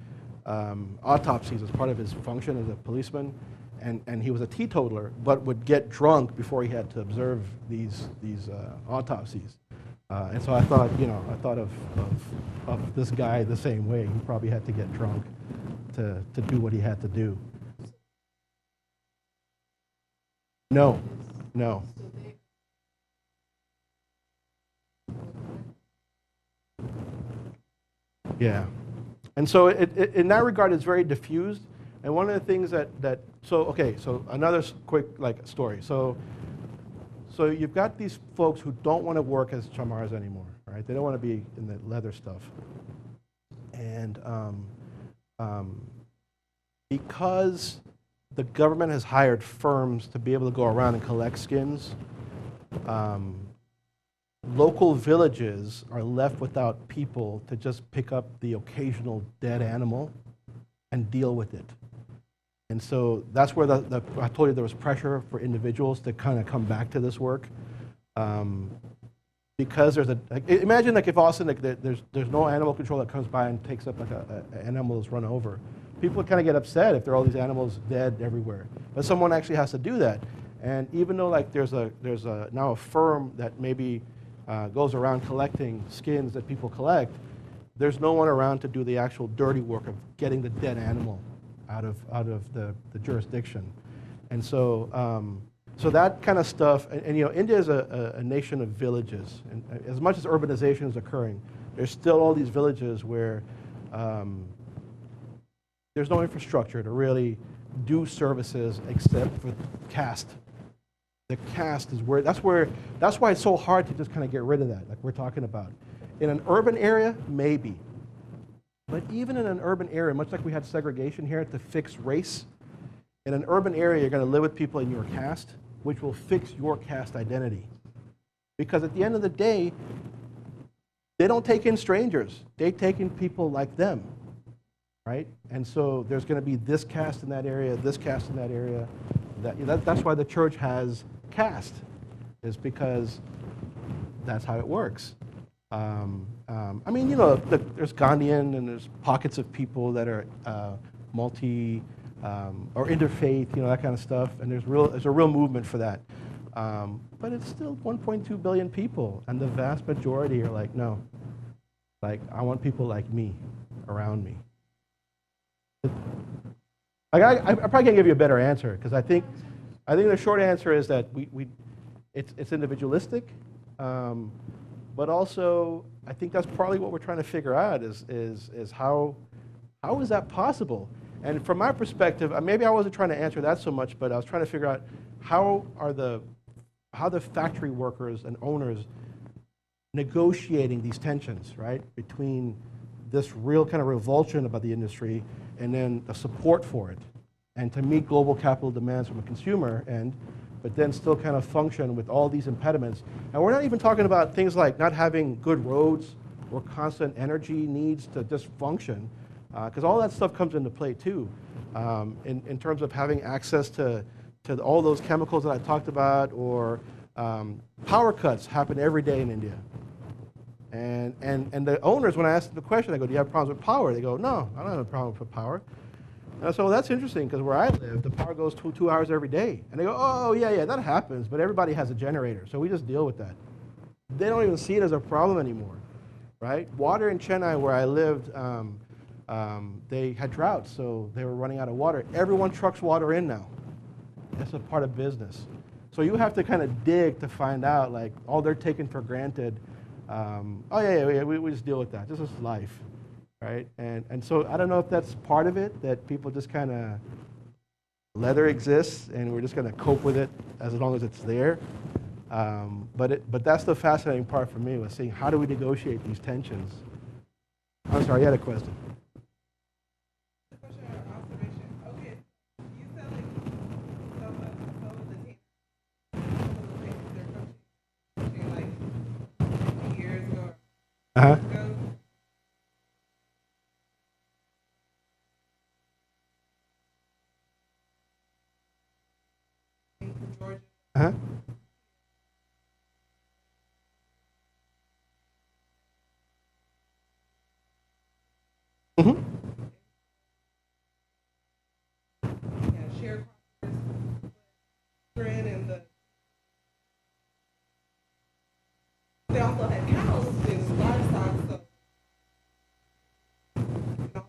autopsies as part of his function as a policeman, and he was a teetotaler, but would get drunk before he had to observe these autopsies. And so I thought, you know, of this guy the same way. He probably had to get drunk to do what he had to do. No. Yeah. And so in that regard, it's very diffused. And one of the things so another quick story. So you've got these folks who don't want to work as chamars anymore, right? They don't want to be in the leather stuff. And because the government has hired firms to be able to go around and collect skins, local villages are left without people to just pick up the occasional dead animal and deal with it. And so that's where I told you there was pressure for individuals to kind of come back to this work. Because there's imagine if all of a sudden there's no animal control that comes by and takes up an animal that's run over. People would kind of get upset if there are all these animals dead everywhere. But someone actually has to do that. And even though there's now a firm that maybe goes around collecting skins that people collect, there's no one around to do the actual dirty work of getting the dead animal out of the jurisdiction. And so so that kind of stuff, and you know, India is a nation of villages, and as much as urbanization is occurring, there's still all these villages where there's no infrastructure to really do services except for caste. The caste is that's why it's so hard to just kind of get rid of that, like we're talking about. In an urban area, maybe. But even in an urban area, much like we had segregation here to fix race, in an urban area, you're going to live with people in your caste, which will fix your caste identity. Because at the end of the day, they don't take in strangers. They take in people like them, right? And so there's going to be this caste in that area, this caste in that area. That's why the church has caste, is because that's how it works. I mean, you know, there's Gandhian and there's pockets of people that are multi or interfaith, you know, that kind of stuff, and there's a real movement for that. But it's still 1.2 billion people, and the vast majority are like, no, like I want people like me around me. I probably can't give you a better answer because I think the short answer is that it's individualistic. But also, I think that's probably what we're trying to figure out is how is that possible? And from my perspective, maybe I wasn't trying to answer that so much, but I was trying to figure out how the factory workers and owners negotiating these tensions, right, between this real kind of revulsion about the industry and then the support for it, and to meet global capital demands from a consumer end, but then still kind of function with all these impediments. And we're not even talking about things like not having good roads or constant energy needs to just function, because all that stuff comes into play too, in terms of having access to all those chemicals that I talked about, or power cuts happen every day in India. And the owners, when I ask them the question, I go, do you have problems with power? They go, no, I don't have a problem with power. And so that's interesting because where I live, the power goes 2 hours every day. And they go, oh, yeah, that happens, but everybody has a generator, so we just deal with that. They don't even see it as a problem anymore, right? Water in Chennai, where I lived, they had droughts, so they were running out of water. Everyone trucks water in now. That's a part of business. So you have to kind of dig to find out, like, all they're taking for granted. Oh, yeah, we just deal with that. This is life, right? And so I don't know if that's part of it, that people just kind of let it exist, and we're just going to cope with it as long as it's there. But that's the fascinating part for me, was seeing how do we negotiate these tensions. I'm sorry, you had a question. Question or observation. Okay, you said like some of the places they're coaching like 50 years ago. Uh-huh. Ago. Georgia. Uh-huh. Mm-hmm. Yeah, sharecroppers, and they also had cows and livestock, so you know,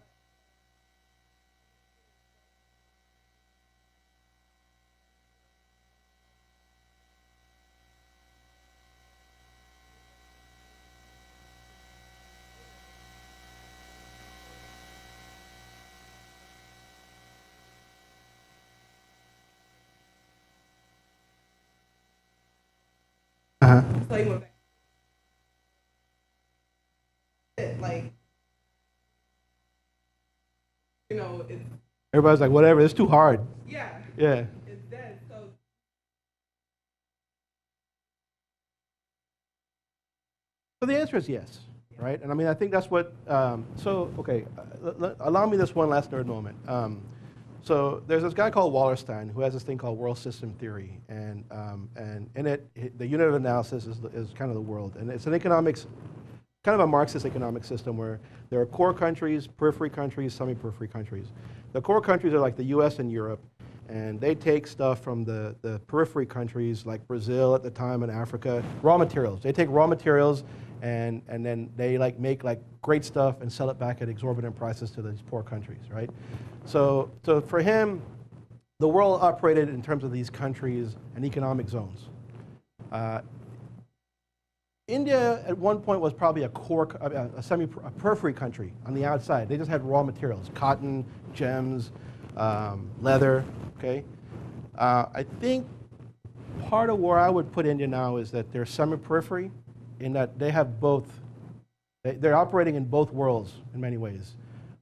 Uh-huh. so he went back. Like, you know, it's Everybody's like, whatever, it's too hard. yeah, Yeah. it's dead. So the answer is yes, right? And I mean, I think that's what, okay, allow me this one last nerd moment. So there's this guy called Wallerstein who has this thing called world system theory, and in it, the unit of analysis is kind of the world, and it's an economics, kind of a Marxist economic system where there are core countries, periphery countries, semi-periphery countries. The core countries are like the US and Europe, and they take stuff from the periphery countries like Brazil at the time and Africa, raw materials. They take raw materials and then they like make like great stuff and sell it back at exorbitant prices to these poor countries, right? So for him, the world operated in terms of these countries and economic zones. India at one point was probably a periphery country on the outside. They just had raw materials, cotton, gems, leather, okay? I think part of where I would put India now is that they're semi-periphery in that they have both. They're operating in both worlds in many ways.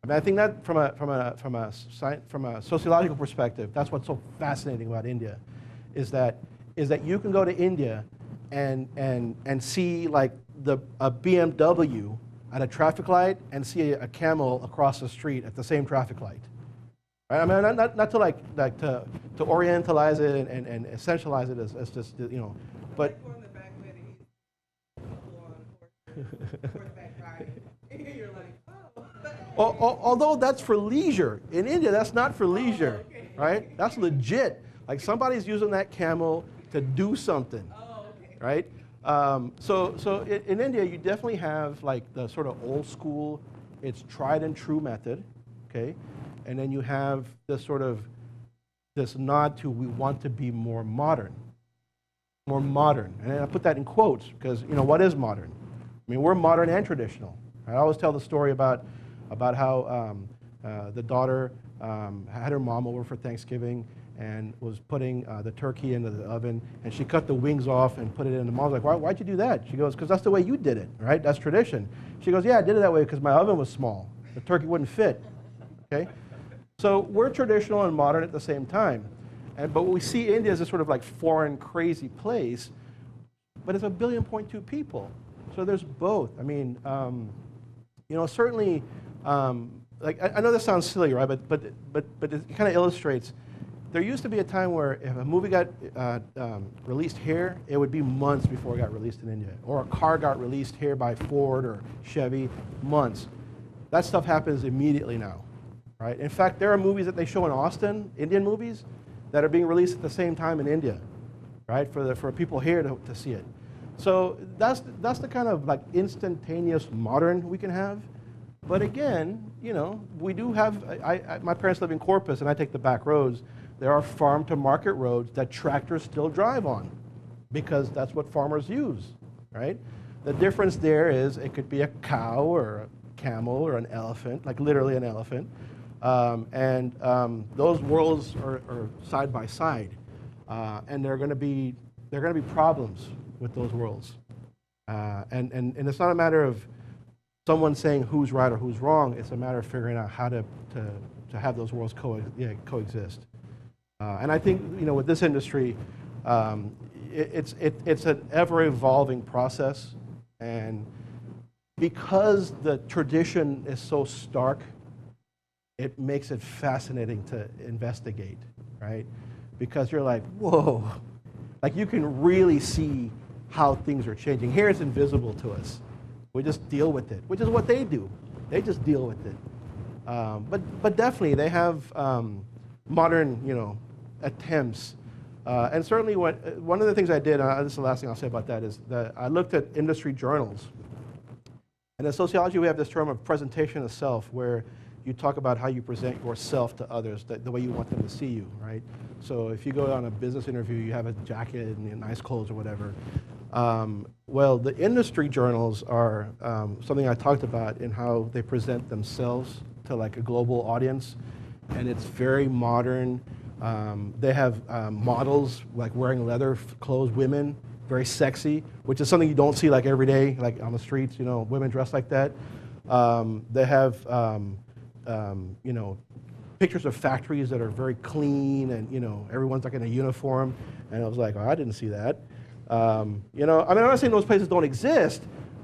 I mean, I think that from a sociological perspective, that's what's so fascinating about India, is that you can go to India and see like a BMW at a traffic light and see a camel across the street at the same traffic light. Right? I mean, not to to orientalize it and essentialize it as just, you know, but. on the back way to eat on horseback riding. You're like, oh. Although that's for leisure. In India, that's not for leisure, okay. right? That's legit. Like somebody's using that camel to do something, Oh, okay. right? So in India, you definitely have like the sort of old school, it's tried and true method, okay? And then you have this sort of, this nod to we want to be more modern. More modern. And I put that in quotes because, you know, what is modern? I mean, we're modern and traditional. I always tell the story about how the daughter had her mom over for Thanksgiving and was putting the turkey into the oven, and she cut the wings off and put it in. The mom's like, why'd you do that? She goes, because that's the way you did it, right? That's tradition. She goes, yeah, I did it that way because my oven was small. The turkey wouldn't fit, okay? So we're traditional and modern at the same time. But what we see India as a sort of like foreign, crazy place, but it's 1.2 billion people. So there's both. I mean, you know, certainly, like I know this sounds silly, right? But it kind of illustrates. There used to be a time where if a movie got released here, it would be months before it got released in India. Or a car got released here by Ford or Chevy, months. That stuff happens immediately now. right? In fact, there are movies that they show in Austin, Indian movies, that are being released at the same time in India, right? For people here to see it. So that's the kind of like instantaneous modern we can have. But again, you know, we do have, my parents live in Corpus and I take the back roads. There are farm to market roads that tractors still drive on because that's what farmers use, right? The difference there is it could be a cow or a camel or an elephant, like literally an elephant. Those worlds are side by side. And there are going to be problems with those worlds. And it's not a matter of someone saying who's right or who's wrong. It's a matter of figuring out how to have those worlds coexist. And I think, you know, with this industry, it's an ever-evolving process. And because the tradition is so stark, it makes it fascinating to investigate, right? Because you're like, whoa, like you can really see how things are changing. Here it's invisible to us. We just deal with it, which is what they do. They just deal with it. But definitely they have modern, you know, attempts. And certainly one of the things I did, this is the last thing I'll say about that, is that I looked at industry journals. And in sociology, we have this term of presentation of self, where you talk about how you present yourself to others, the way you want them to see you, right? So if you go on a business interview, you have a jacket and nice clothes or whatever. Well, the industry journals are something I talked about in how they present themselves to like a global audience, and it's very modern. They have models like wearing leather clothes, women, very sexy, which is something you don't see like every day, like on the streets, you know, women dressed like that. They have you know, pictures of factories that are very clean and, you know, everyone's like in a uniform. And I was like, oh, I didn't see that. You know, I mean, I'm not saying those places don't exist,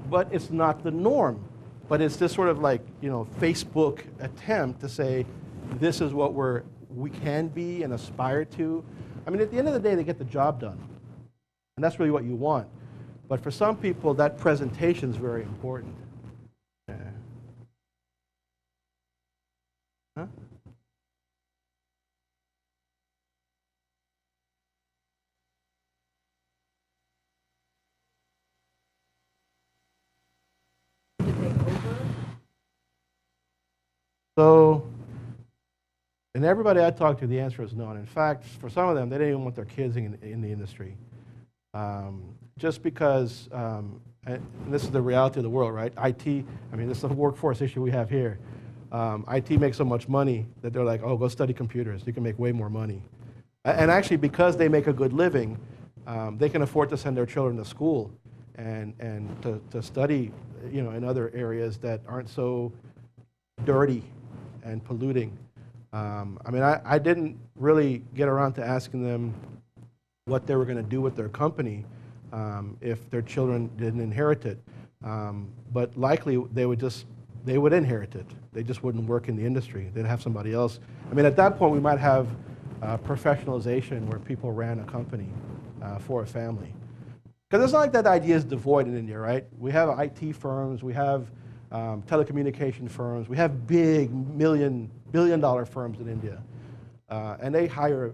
but it's not the norm. But it's this sort of like, you know, Facebook attempt to say, this is what we can be and aspire to. I mean, at the end of the day, they get the job done. And that's really what you want. But for some people, that presentation is very important. Yeah. Huh? So, and everybody I talked to, the answer is no. And in fact, for some of them, they didn't even want their kids in the industry. Just because, and this is the reality of the world, right? IT, I mean, this is a workforce issue we have here. IT makes so much money that they're like, oh, go study computers. You can make way more money. And actually, because they make a good living, they can afford to send their children to school and to study, you know, in other areas that aren't so dirty and polluting. I mean, I didn't really get around to asking them what they were going to do with their company if their children didn't inherit it. But likely they would inherit it. They just wouldn't work in the industry. They'd have somebody else. I mean, at that point, we might have professionalization where people ran a company for a family. Because it's not like that idea is devoid in India, right? We have IT firms, we have telecommunication firms, we have big billion-dollar firms in India. And they hire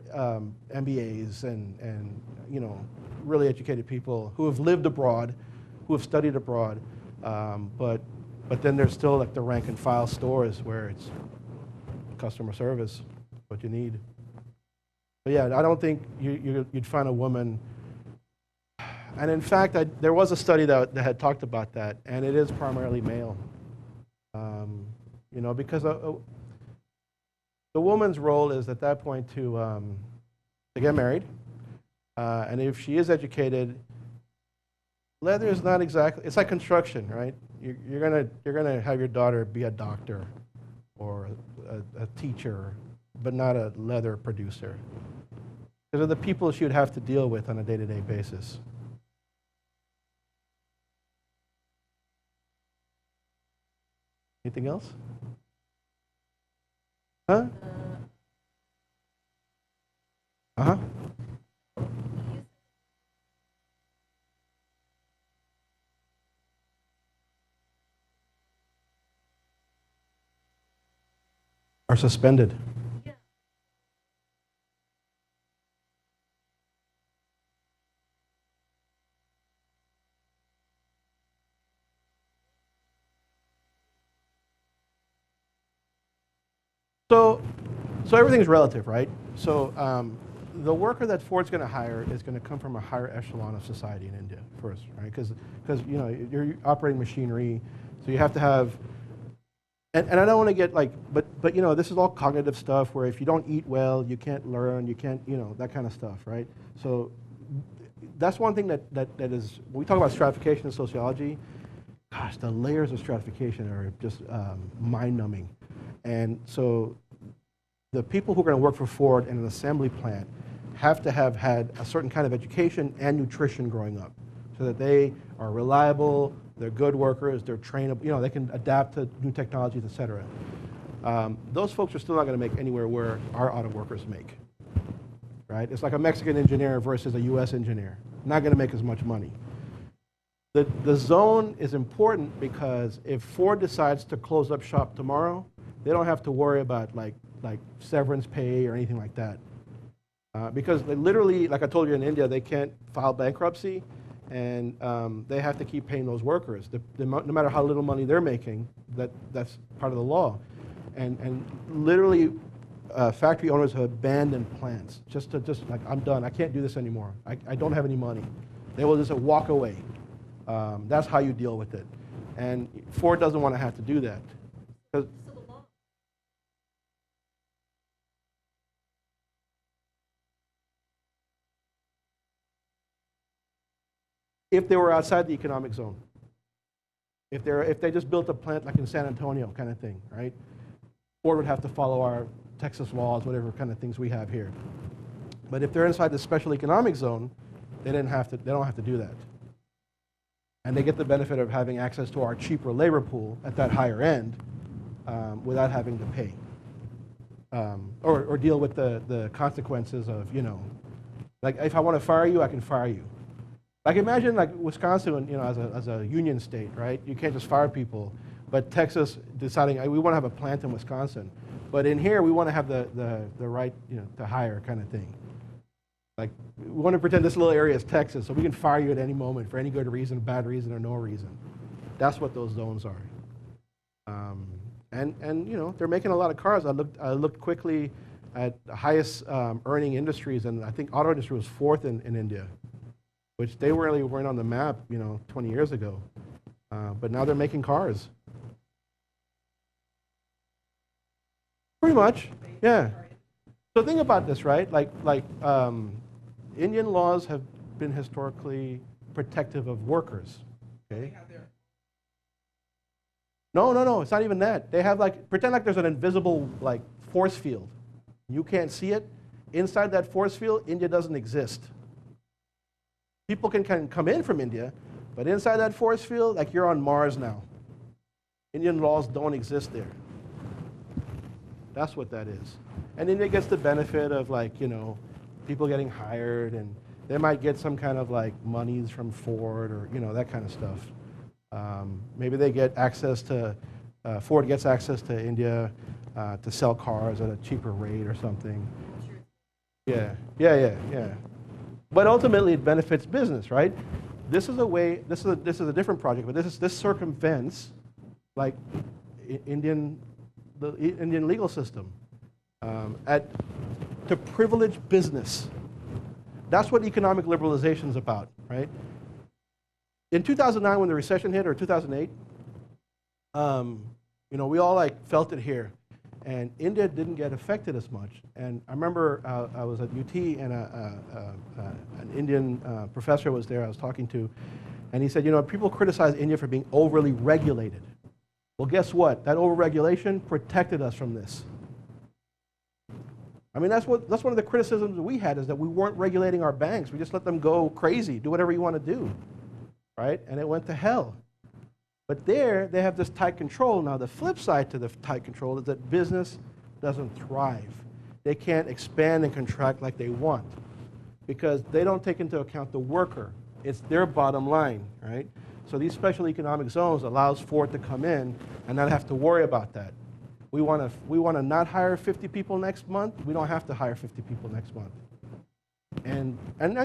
MBAs and you know, really educated people who have lived abroad, who have studied abroad, but then there's still like the rank and file stores where it's customer service, what you need. But yeah, I don't think you'd find a woman. And in fact, there was a study that had talked about that, and it is primarily male. You know, because the woman's role is at that point to get married, and if she is educated, leather is not exactly. It's like construction, right? You're gonna have your daughter be a doctor or a teacher, but not a leather producer. Those are the people she would have to deal with on a day-to-day basis. Anything else? Huh? Uh-huh. are suspended. So, so everything's relative, right? So the worker that Ford's going to hire is going to come from a higher echelon of society in India first, right? Because you know you're operating machinery, so you have to have. And I don't want to get like, but you know this is all cognitive stuff where if you don't eat well, you can't learn, you can't, you know, that kind of stuff, right? So that's one thing that is when we talk about stratification in sociology. Gosh, the layers of stratification are just mind-numbing. And so the people who are going to work for Ford in an assembly plant have to have had a certain kind of education and nutrition growing up so that they are reliable, they're good workers, they're trainable, you know, they can adapt to new technologies, et cetera. Those folks are still not going to make anywhere where our auto workers make, right? It's like a Mexican engineer versus a US engineer. Not going to make as much money. The zone is important because if Ford decides to close up shop tomorrow, they don't have to worry about like severance pay or anything like that. Because they literally, like I told you in India, they can't file bankruptcy and they have to keep paying those workers. No matter how little money they're making, that's part of the law. And literally factory owners have abandoned plants just like, I'm done, I can't do this anymore. I don't have any money. They will just walk away. That's how you deal with it. And Ford doesn't want to have to do that. If they were outside the economic zone. If they just built a plant like in San Antonio kind of thing, right? Ford would have to follow our Texas laws, whatever kind of things we have here. But if they're inside the special economic zone, they don't have to do that. And they get the benefit of having access to our cheaper labor pool at that higher end without having to pay. Or deal with the consequences of, you know, like if I want to fire you, I can fire you. Like imagine like Wisconsin, you know, as a union state, right? You can't just fire people. But Texas deciding we want to have a plant in Wisconsin, but in here we want to have the right, you know, to hire kind of thing. Like we want to pretend this little area is Texas, so we can fire you at any moment for any good reason, bad reason, or no reason. That's what those zones are. And you know they're making a lot of cars. I looked quickly at the highest earning industries, and I think auto industry was fourth in India, which they really weren't on the map, you know, 20 years ago. But now they're making cars. Pretty much, yeah. So think about this, right? Like Indian laws have been historically protective of workers. Okay. No, it's not even that. They have like pretend like there's an invisible like force field. You can't see it. Inside that force field, India doesn't exist. People can come in from India, but inside that force field, like you're on Mars now. Indian laws don't exist there. That's what that is. And India gets the benefit of like, you know, people getting hired, and they might get some kind of like monies from Ford or, you know, that kind of stuff. Maybe they get access to, Ford gets access to India to sell cars at a cheaper rate or something. Yeah. But ultimately, it benefits business, right? This is a way. This is a different project, but this circumvents, like, the Indian legal system, to privilege business. That's what economic liberalization is about, right? In 2009, when the recession hit, or 2008, you know, we all like felt it here. And India didn't get affected as much. And I remember I was at UT, and an Indian professor was there I was talking to, and he said, you know, people criticize India for being overly regulated. Well, guess what? That overregulation protected us from this. I mean, that's one of the criticisms we had, is that we weren't regulating our banks. We just let them go crazy, do whatever you want to do, right? And it went to hell. But there, they have this tight control. Now, the flip side to the tight control is that business doesn't thrive. They can't expand and contract like they want because they don't take into account the worker. It's their bottom line, right? So these special economic zones allows Ford to come in and not have to worry about that. we want to not hire 50 people next month. We don't have to hire 50 people next month. And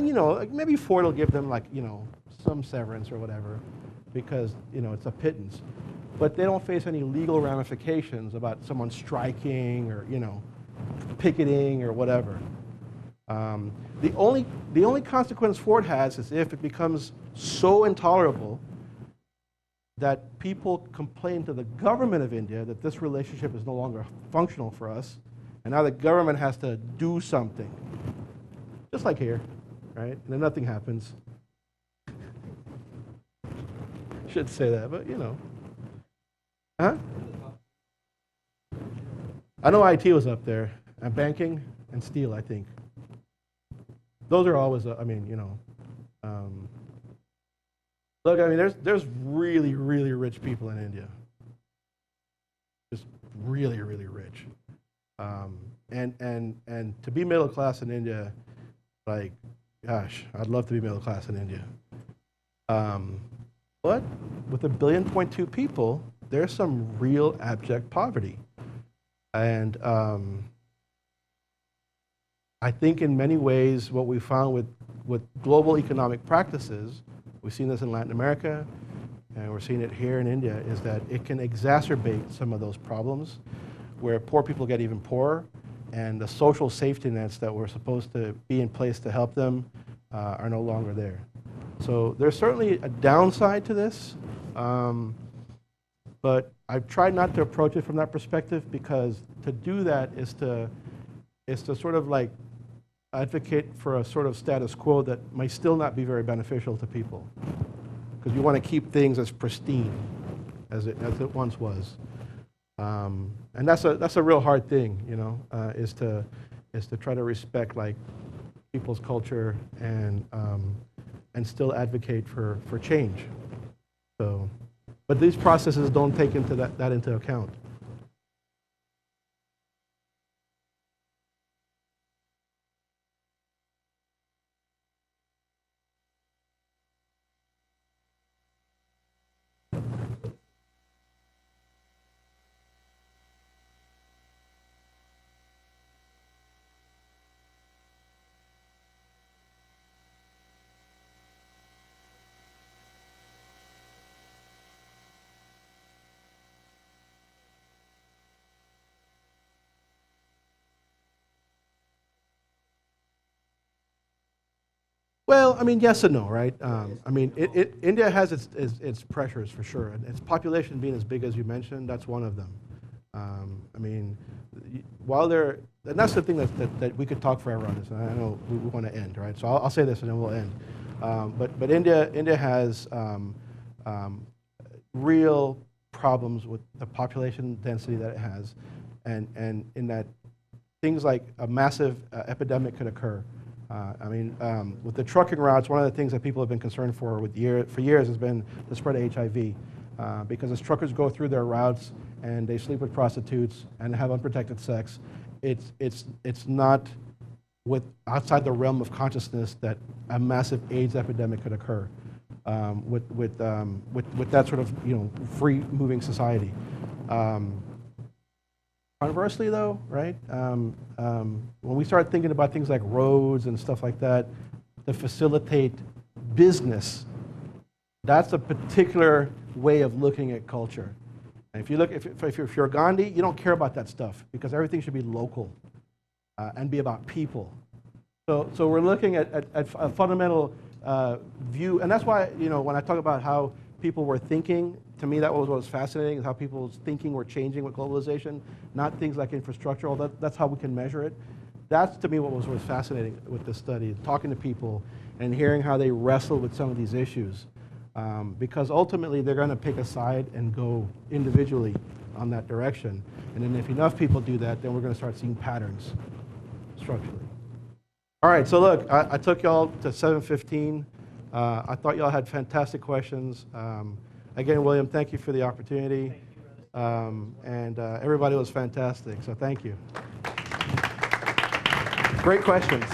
you know, like maybe Ford will give them like, you know, some severance or whatever, because, you know, it's a pittance. But they don't face any legal ramifications about someone striking or, you know, picketing or whatever. The only consequence Ford has is if it becomes so intolerable that people complain to the government of India that this relationship is no longer functional for us, and now the government has to do something. Just like here, right? And then nothing happens. Shouldn't say that, but you know. Huh? I know IT was up there, and banking and steel, I think. Those are always, I mean, you know. Look, I mean, there's really, really rich people in India. Just really, really rich. And to be middle class in India, like, gosh, I'd love to be middle class in India. But with 1.2 billion people, there's some real abject poverty. And I think in many ways what we found with global economic practices, we've seen this in Latin America, and we're seeing it here in India, is that it can exacerbate some of those problems where poor people get even poorer, and the social safety nets that were supposed to be in place to help them are no longer there. So there's certainly a downside to this, but I've tried not to approach it from that perspective, because to do that is to sort of like advocate for a sort of status quo that might still not be very beneficial to people, because you want to keep things as pristine as it once was. And that's a real hard thing, you know, is to try to respect like people's culture and still advocate for change. So, but these processes don't take that into account. Well, I mean, yes and no, right? I mean, India has its pressures for sure, and its population being as big as you mentioned, that's one of them. I mean, while they're, and that's the thing that we could talk forever on this, and I know we want to end, right? So I'll say this and then we'll end. But India has real problems with the population density that it has, and in that things like a massive epidemic could occur. I mean, with the trucking routes, one of the things that people have been concerned for years has been the spread of HIV, because as truckers go through their routes and they sleep with prostitutes and have unprotected sex, it's not outside the realm of consciousness that a massive AIDS epidemic could occur with that sort of, you know, free moving society. Conversely, though, right, when we start thinking about things like roads and stuff like that to facilitate business, that's a particular way of looking at culture. And if you look, if you're Gandhi, you don't care about that stuff, because everything should be local and be about people. So we're looking at a fundamental view, and that's why, you know, when I talk about how people were thinking, to me that was what was fascinating, is how people's thinking were changing with globalization, not things like infrastructure, although that's how we can measure it. That's, to me, what was fascinating with this study, talking to people and hearing how they wrestle with some of these issues. Because ultimately they're going to pick a side and go individually on that direction. And then if enough people do that, then we're going to start seeing patterns structurally. All right, so look, I took y'all to 7:15. I thought y'all had fantastic questions. Again, William, thank you for the opportunity. And everybody was fantastic, so thank you. Great questions.